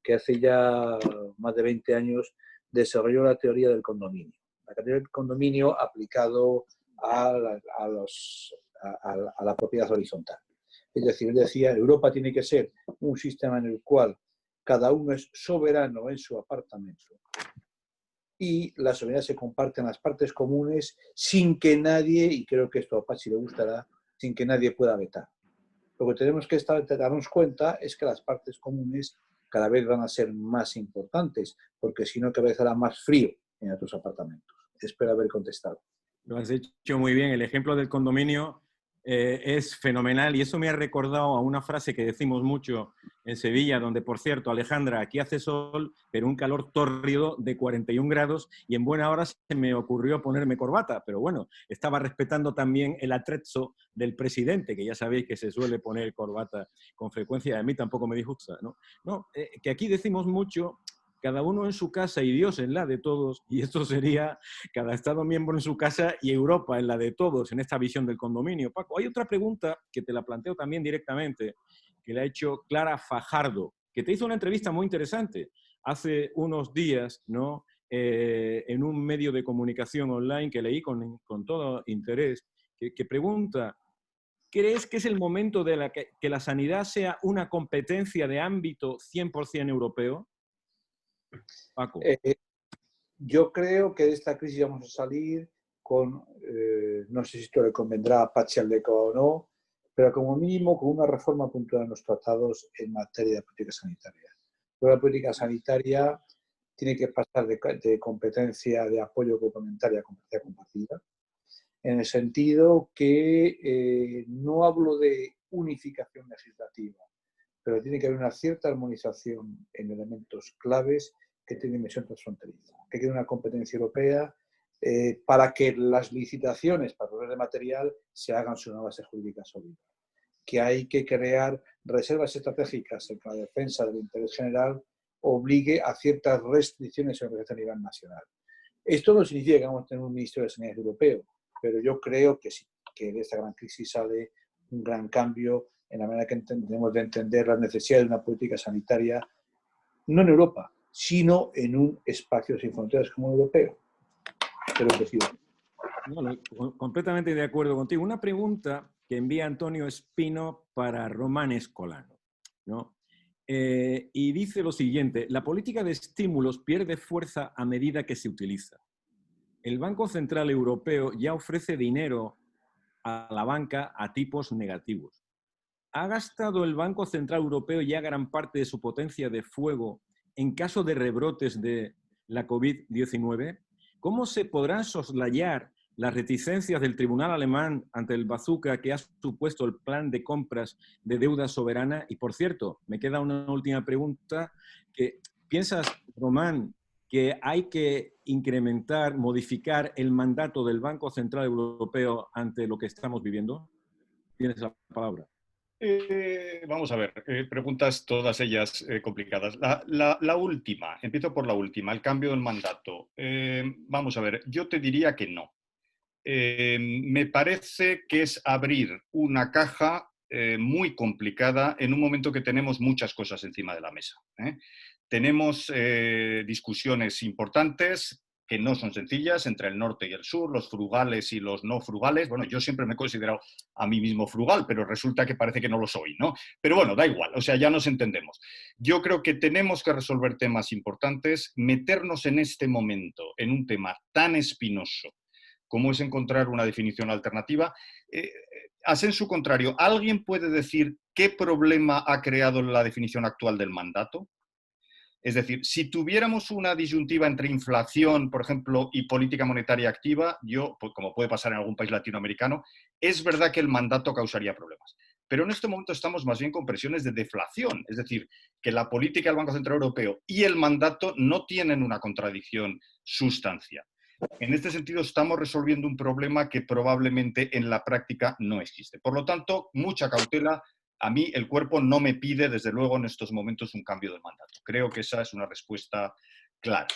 Speaker 3: que hace ya más de 20 años desarrolló la teoría del condominio. La teoría del condominio aplicado a la propiedad horizontal. Es decir, él decía, Europa tiene que ser un sistema en el cual cada uno es soberano en su apartamento y la soberanía se comparte en las partes comunes sin que nadie, y creo que esto a Pachi le gustará, sin que nadie pueda vetar. Lo que tenemos que darnos cuenta es que las partes comunes cada vez van a ser más importantes, porque si no cada vez hará más frío en otros apartamentos. Espero haber contestado.
Speaker 2: Lo has hecho muy bien. El ejemplo del condominio es fenomenal y eso me ha recordado a una frase que decimos mucho en Sevilla, donde, por cierto, Alejandra, aquí hace sol, pero un calor tórrido de 41 grados y en buena hora se me ocurrió ponerme corbata, pero bueno, estaba respetando también el atrezzo del presidente, que ya sabéis que se suele poner corbata con frecuencia, a mí tampoco me disgusta, ¿no? No, que aquí decimos mucho, cada uno en su casa y Dios en la de todos, y esto sería cada Estado miembro en su casa y Europa en la de todos, en esta visión del condominio. Paco, hay otra pregunta que te la planteo también directamente, que le ha hecho Clara Fajardo, que te hizo una entrevista muy interesante hace unos días, ¿no? En un medio de comunicación online que leí con todo interés, que pregunta, ¿crees que es el momento de que la sanidad sea una competencia de ámbito 100% europeo? Paco.
Speaker 3: Yo creo que de esta crisis vamos a salir con, no sé si esto le convendrá a Patxi Aldecoa o no, pero como mínimo con una reforma puntual en los tratados en materia de política sanitaria. Pero la política sanitaria tiene que pasar de competencia de apoyo complementaria a competencia compartida, en el sentido que no hablo de unificación legislativa, pero tiene que haber una cierta armonización en elementos claves que tienen dimensión transfronteriza, que quede una competencia europea para que las licitaciones para proveer de material se hagan sobre una base jurídica sólida, que hay que crear reservas estratégicas en que la defensa del interés general obligue a ciertas restricciones en a nivel nacional. Esto no significa que vamos a tener un Ministerio de Sanidad europeo, pero yo creo que sí, que de esta gran crisis sale un gran cambio en la manera que tenemos de entender la necesidad de una política sanitaria, no en Europa, sino en un espacio sin fronteras como el europeo. Espero que sí.
Speaker 2: Bueno, completamente de acuerdo contigo. Una pregunta que envía Antonio Espino para Román Escolano, ¿no? Y dice lo siguiente, la política de estímulos pierde fuerza a medida que se utiliza. El Banco Central Europeo ya ofrece dinero a la banca a tipos negativos. ¿Ha gastado el Banco Central Europeo ya gran parte de su potencia de fuego en caso de rebrotes de la COVID-19? ¿Cómo se podrán soslayar las reticencias del tribunal alemán ante el bazooka que ha supuesto el plan de compras de deuda soberana? Y, por cierto, me queda una última pregunta. ¿Piensas, Román, que hay que incrementar, modificar el mandato del Banco Central Europeo ante lo que estamos viviendo? Tienes la palabra.
Speaker 4: Vamos a ver, preguntas todas ellas complicadas. La última, empiezo por la última, el cambio del mandato. Vamos a ver, yo te diría que no. Me parece que es abrir una caja muy complicada en un momento que tenemos muchas cosas encima de la mesa. Tenemos discusiones importantes que no son sencillas entre el norte y el sur, los frugales y los no frugales. Bueno, yo siempre me he considerado a mí mismo frugal, pero resulta que parece que no lo soy, ¿no? Pero bueno, da igual, o sea, ya nos entendemos. Yo creo que tenemos que resolver temas importantes, meternos en este momento en un tema tan espinoso como es encontrar una definición alternativa. A sensu contrario, ¿alguien puede decir qué problema ha creado la definición actual del mandato? Es decir, si tuviéramos una disyuntiva entre inflación, por ejemplo, y política monetaria activa, yo, como puede pasar en algún país latinoamericano, es verdad que el mandato causaría problemas. Pero en este momento estamos más bien con presiones de deflación, es decir, que la política del Banco Central Europeo y el mandato no tienen una contradicción sustancial. En este sentido, estamos resolviendo un problema que probablemente en la práctica no existe. Por lo tanto, mucha cautela. A mí el cuerpo no me pide, desde luego, en estos momentos un cambio de mandato. Creo que esa es una respuesta clara.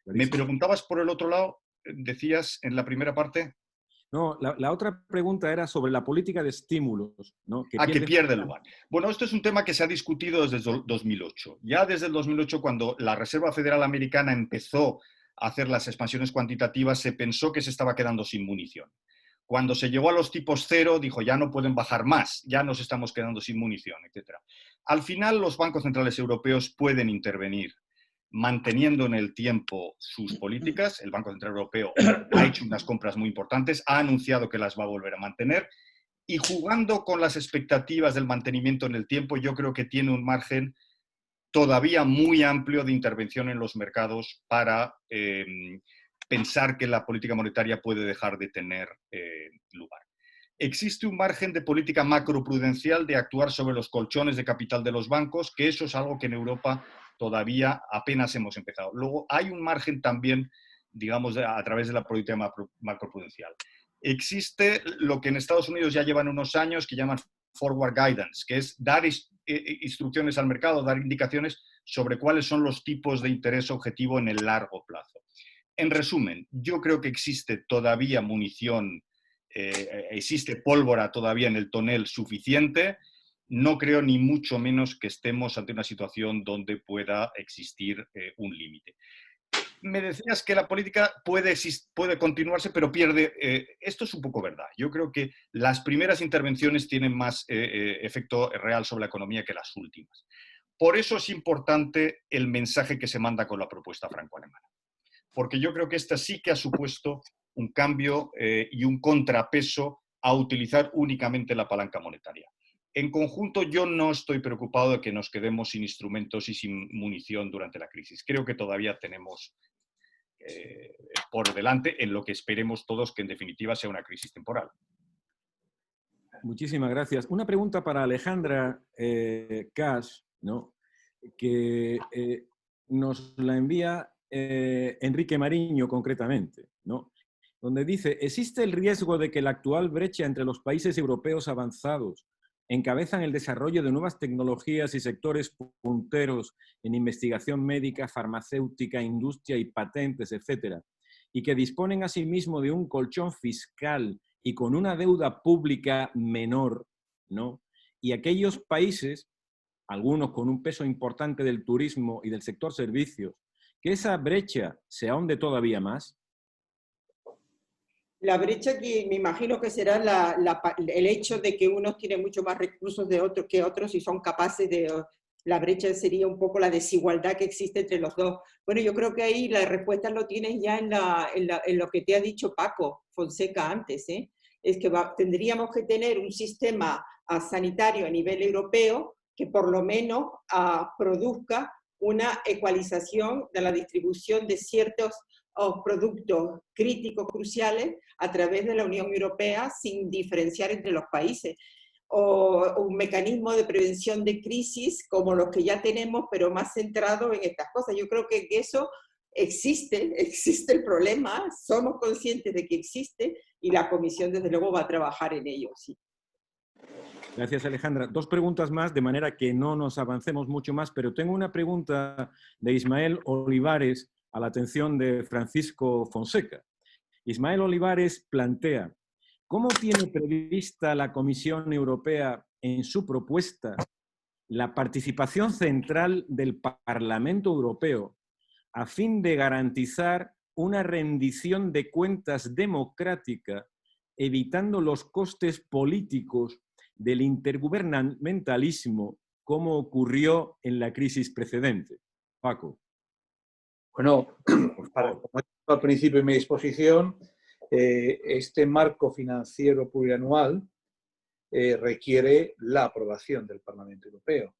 Speaker 4: Me preguntabas por el otro lado, decías en la primera parte.
Speaker 2: No, la otra pregunta era sobre la política de estímulos, ¿no?
Speaker 4: Que pierde lugar. Bueno, esto es un tema que se ha discutido desde el 2008. Ya desde el 2008, cuando la Reserva Federal Americana empezó a hacer las expansiones cuantitativas, se pensó que se estaba quedando sin munición. Cuando se llegó a los tipos cero, dijo, ya no pueden bajar más, ya nos estamos quedando sin munición, etc. Al final, los bancos centrales europeos pueden intervenir manteniendo en el tiempo sus políticas. El Banco Central Europeo ha hecho unas compras muy importantes, ha anunciado que las va a volver a mantener, y jugando con las expectativas del mantenimiento en el tiempo, yo creo que tiene un margen todavía muy amplio de intervención en los mercados para pensar que la política monetaria puede dejar de tener lugar. Existe un margen de política macroprudencial de actuar sobre los colchones de capital de los bancos, que eso es algo que en Europa todavía apenas hemos empezado. Luego hay un margen también, digamos, a través de la política macroprudencial. Existe lo que en Estados Unidos ya llevan unos años, que llaman forward guidance, que es dar instrucciones al mercado, dar indicaciones sobre cuáles son los tipos de interés objetivo en el largo plazo. En resumen, yo creo que existe todavía munición, existe pólvora todavía en el tonel suficiente. No creo ni mucho menos que estemos ante una situación donde pueda existir un límite. Me decías que la política puede continuarse, pero pierde. Esto es un poco verdad. Yo creo que las primeras intervenciones tienen más efecto real sobre la economía que las últimas. Por eso es importante el mensaje que se manda con la propuesta franco-alemana. Porque yo creo que esta sí que ha supuesto un cambio y un contrapeso a utilizar únicamente la palanca monetaria. En conjunto, yo no estoy preocupado de que nos quedemos sin instrumentos y sin munición durante la crisis. Creo que todavía tenemos por delante en lo que esperemos todos que en definitiva sea una crisis temporal.
Speaker 2: Muchísimas gracias. Una pregunta para Alejandra Cash, ¿no? Que nos la envía Enrique Mariño concretamente, ¿no? Donde dice: ¿existe el riesgo de que la actual brecha entre los países europeos avanzados encabezan el desarrollo de nuevas tecnologías y sectores punteros en investigación médica, farmacéutica, industria y patentes, etcétera, y que disponen asimismo de un colchón fiscal y con una deuda pública menor, ¿no? Y aquellos países, algunos con un peso importante del turismo y del sector servicios, que esa brecha se ahonde todavía más?
Speaker 5: La brecha que me imagino que será el hecho de que unos tienen mucho más recursos que otros y son capaces de... La brecha sería un poco la desigualdad que existe entre los dos. Bueno, yo creo que ahí la respuesta lo tienes ya en lo que te ha dicho Paco Fonseca antes, ¿eh? Es que tendríamos que tener un sistema sanitario a nivel europeo que por lo menos produzca una ecualización de la distribución de ciertos productos críticos, cruciales, a través de la Unión Europea sin diferenciar entre los países. O un mecanismo de prevención de crisis como los que ya tenemos, pero más centrado en estas cosas. Yo creo que eso existe el problema, somos conscientes de que existe y la Comisión desde luego va a trabajar en ello, sí.
Speaker 2: Gracias, Alejandra. Dos preguntas más, de manera que no nos avancemos mucho más, pero tengo una pregunta de Ismael Olivares a la atención de Francisco Fonseca. Ismael Olivares plantea: ¿cómo tiene prevista la Comisión Europea en su propuesta la participación central del Parlamento Europeo a fin de garantizar una rendición de cuentas democrática, evitando los costes políticos del intergubernamentalismo, como ocurrió en la crisis precedente? Paco.
Speaker 3: Bueno, como he dicho al principio de mi exposición, este marco financiero plurianual requiere la aprobación del Parlamento Europeo.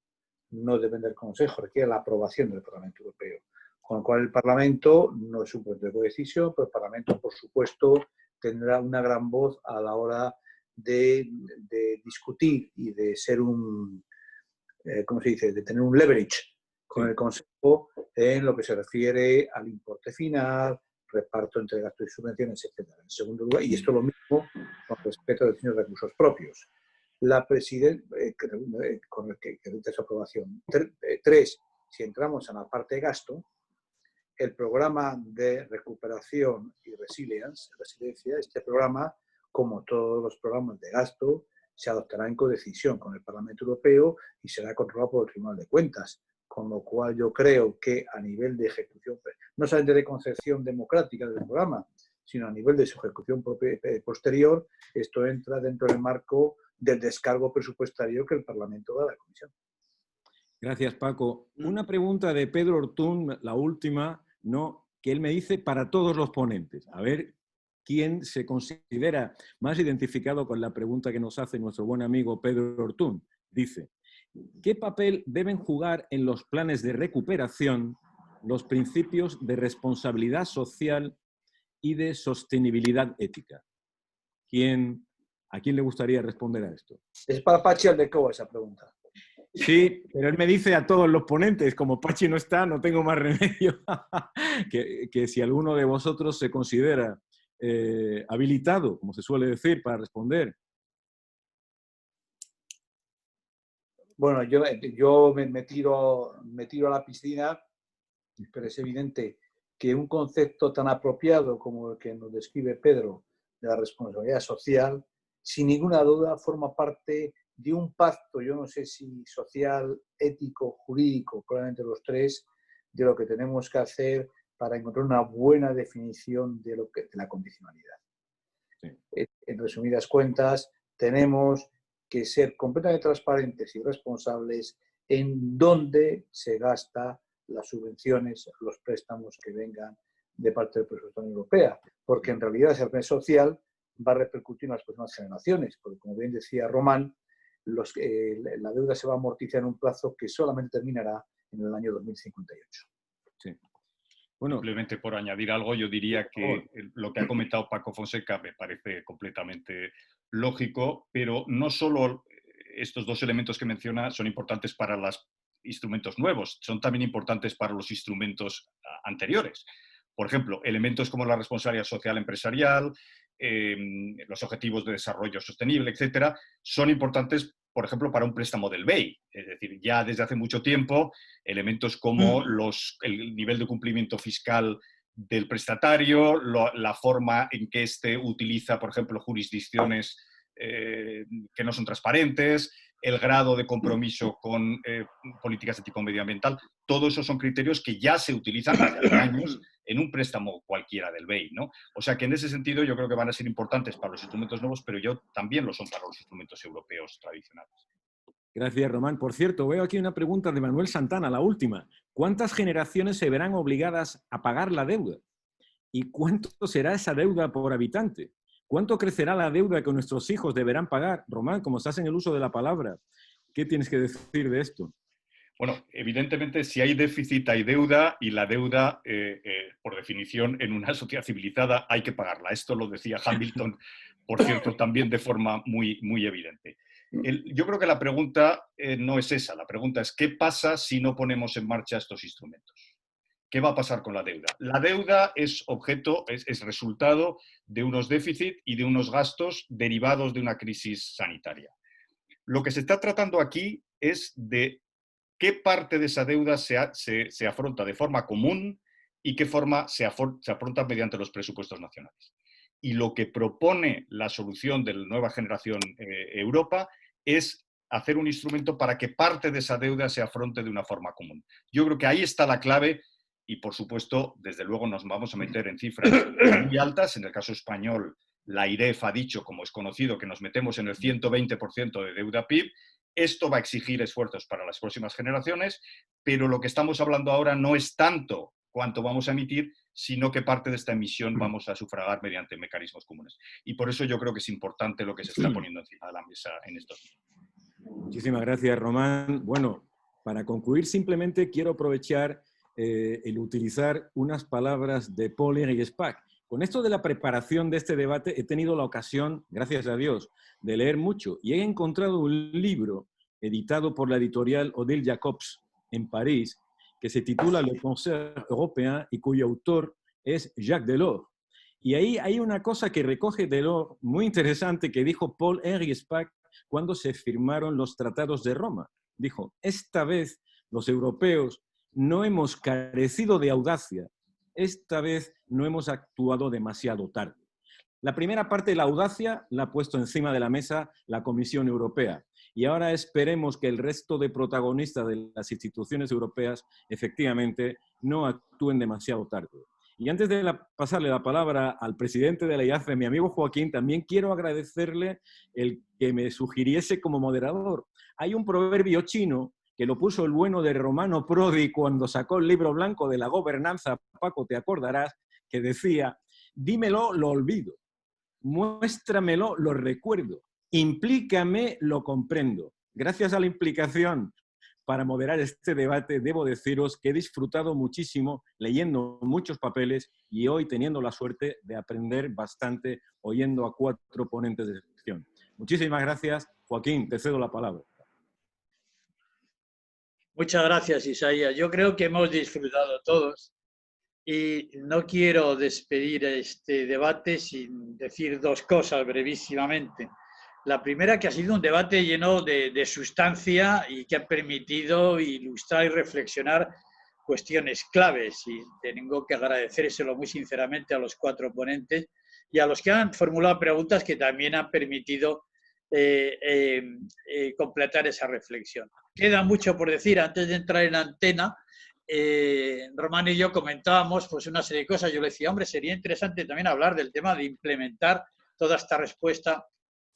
Speaker 3: No depende del Consejo, requiere la aprobación del Parlamento Europeo. Con lo cual el Parlamento no es un puesto de decisión, pero el Parlamento, por supuesto, tendrá una gran voz a la hora de discutir y de ser ¿cómo se dice?, de tener un leverage con el Consejo en lo que se refiere al importe final, reparto entre gastos y subvenciones, etc. En segundo lugar, y esto es lo mismo con respecto a los recursos propios. La presidenta, con el que evita su aprobación. 3, si entramos en la parte de gasto, el programa de recuperación y resiliencia, este programa, como todos los programas de gasto, se adoptará en codecisión con el Parlamento Europeo y será controlado por el Tribunal de Cuentas. Con lo cual yo creo que a nivel de ejecución, no solamente de concepción democrática del programa, sino a nivel de su ejecución posterior, esto entra dentro del marco del descargo presupuestario que el Parlamento da a la Comisión.
Speaker 2: Gracias, Paco. Una pregunta de Pedro Ortún, la última, ¿no?, que él me dice para todos los ponentes. A ver quién se considera más identificado con la pregunta que nos hace nuestro buen amigo Pedro Ortún. Dice: ¿qué papel deben jugar en los planes de recuperación los principios de responsabilidad social y de sostenibilidad ética. ¿A quién le gustaría responder a esto?
Speaker 3: Es para Pachi Aldecoa esa pregunta.
Speaker 2: Sí, pero él me dice a todos los ponentes, como Pachi no está, no tengo más remedio, que si alguno de vosotros se considera habilitado, como se suele decir, para responder.
Speaker 3: Bueno, yo me tiro a la piscina, pero es evidente que un concepto tan apropiado como el que nos describe Pedro de la responsabilidad social, sin ninguna duda forma parte de un pacto, yo no sé si social, ético, jurídico, probablemente los tres, de lo que tenemos que hacer para encontrar una buena definición de la condicionalidad. Sí. En resumidas cuentas, tenemos que ser completamente transparentes y responsables en dónde se gasta las subvenciones, los préstamos que vengan de parte del presupuesto de la Unión Europea, porque en realidad ese plan social va a repercutir en las próximas generaciones, porque como bien decía Román, la deuda se va a amortizar en un plazo que solamente terminará en el año 2058.
Speaker 2: Sí. Bueno,
Speaker 4: simplemente por añadir algo, yo diría que lo que ha comentado Paco Fonseca me parece completamente lógico, pero no solo estos dos elementos que menciona son importantes para los instrumentos nuevos, son también importantes para los instrumentos anteriores. Por ejemplo, elementos como la responsabilidad social empresarial, los objetivos de desarrollo sostenible, etcétera, son importantes, por ejemplo, para un préstamo del BEI. Es decir, ya desde hace mucho tiempo, elementos como el nivel de cumplimiento fiscal del prestatario, la forma en que éste utiliza, por ejemplo, jurisdicciones que no son transparentes, el grado de compromiso con políticas ético-medioambiental, todo eso son criterios que ya se utilizan desde hace años en un préstamo cualquiera del BEI, ¿no? O sea que en ese sentido yo creo que van a ser importantes para los instrumentos nuevos, pero también lo son para los instrumentos europeos tradicionales.
Speaker 2: Gracias, Román. Por cierto, veo aquí una pregunta de Manuel Santana, la última. ¿Cuántas generaciones se verán obligadas a pagar la deuda? ¿Y cuánto será esa deuda por habitante? ¿Cuánto crecerá la deuda que nuestros hijos deberán pagar? Román, como estás en el uso de la palabra, ¿qué tienes que decir de esto?
Speaker 4: Bueno, evidentemente, si hay déficit, hay deuda, y la deuda, por definición, en una sociedad civilizada hay que pagarla. Esto lo decía Hamilton, por cierto, también de forma muy, muy evidente. Yo creo que la pregunta no es esa. La pregunta es, ¿qué pasa si no ponemos en marcha estos instrumentos? ¿Qué va a pasar con la deuda? La deuda es resultado de unos déficits y de unos gastos derivados de una crisis sanitaria. Lo que se está tratando aquí es de qué parte de esa deuda se afronta de forma común y qué forma se afronta mediante los presupuestos nacionales. Y lo que propone la solución de la nueva generación Europa es hacer un instrumento para que parte de esa deuda se afronte de una forma común. Yo creo que ahí está la clave y, por supuesto, desde luego nos vamos a meter en cifras muy altas. En el caso español, la IREF ha dicho, como es conocido, que nos metemos en el 120% de deuda PIB. Esto va a exigir esfuerzos para las próximas generaciones, pero lo que estamos hablando ahora no es tanto cuánto vamos a emitir, sino que parte de esta emisión vamos a sufragar mediante mecanismos comunes. Y por eso yo creo que es importante lo que se está poniendo encima de la mesa en estos momentos.
Speaker 2: Muchísimas gracias, Román. Bueno, para concluir, simplemente quiero aprovechar el utilizar unas palabras de Paul-Henri Spaak. Con esto de la preparación de este debate he tenido la ocasión, gracias a Dios, de leer mucho y he encontrado un libro editado por la editorial Odile Jacobs en París que se titula Le Penseur Européen y cuyo autor es Jacques Delors. Y ahí hay una cosa que recoge Delors muy interesante que dijo Paul-Henri Spaak cuando se firmaron los tratados de Roma. Dijo, esta vez los europeos no hemos carecido de audacia, esta vez no hemos actuado demasiado tarde. La primera parte de la audacia la ha puesto encima de la mesa la Comisión Europea y ahora esperemos que el resto de protagonistas de las instituciones europeas efectivamente no actúen demasiado tarde. Y antes de pasarle la palabra al presidente de la IACE, mi amigo Joaquín, también quiero agradecerle el que me sugiriese como moderador. Hay un proverbio chino que lo puso el bueno de Romano Prodi cuando sacó el libro blanco de la gobernanza, Paco, te acordarás, que decía, dímelo, lo olvido, muéstramelo, lo recuerdo, implícame, lo comprendo. Gracias a la implicación para moderar este debate, debo deciros que he disfrutado muchísimo leyendo muchos papeles y hoy teniendo la suerte de aprender bastante oyendo a 4 ponentes de sección. Muchísimas gracias. Joaquín, te cedo la palabra.
Speaker 1: Muchas gracias, Isaías. Yo creo que hemos disfrutado todos y no quiero despedir este debate sin decir 2 cosas brevísimamente. La primera, que ha sido un debate lleno de sustancia y que ha permitido ilustrar y reflexionar cuestiones claves. Y tengo que agradecérselo muy sinceramente a los 4 ponentes y a los que han formulado preguntas que también han permitido completar esa reflexión. Queda mucho por decir. Antes de entrar en antena, Román y yo comentábamos pues una serie de cosas. Yo le decía, hombre, sería interesante también hablar del tema de implementar toda esta respuesta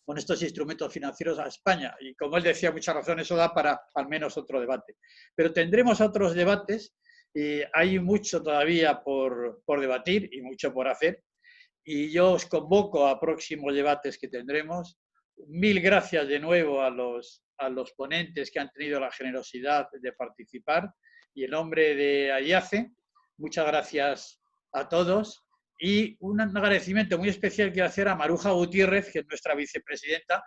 Speaker 1: con estos instrumentos financieros a España. Y como él decía, mucha razón, eso da para al menos otro debate. Pero tendremos otros debates y hay mucho todavía por debatir y mucho por hacer. Y yo os convoco a próximos debates que tendremos. 1000 gracias de nuevo a los ponentes que han tenido la generosidad de participar. Y en nombre de AIACE, muchas gracias a todos. Y un agradecimiento muy especial quiero hacer a Maruja Gutiérrez, que es nuestra vicepresidenta,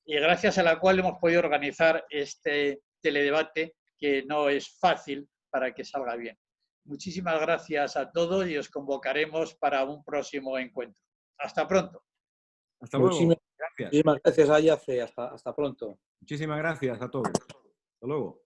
Speaker 1: y gracias a la cual hemos podido organizar este teledebate, que no es fácil para que salga bien. Muchísimas gracias a todos y os convocaremos para un próximo encuentro. Hasta pronto.
Speaker 2: Hasta luego.
Speaker 3: Gracias. Muchísimas gracias, AIACE. Hasta pronto.
Speaker 2: Muchísimas gracias a todos. Hasta luego.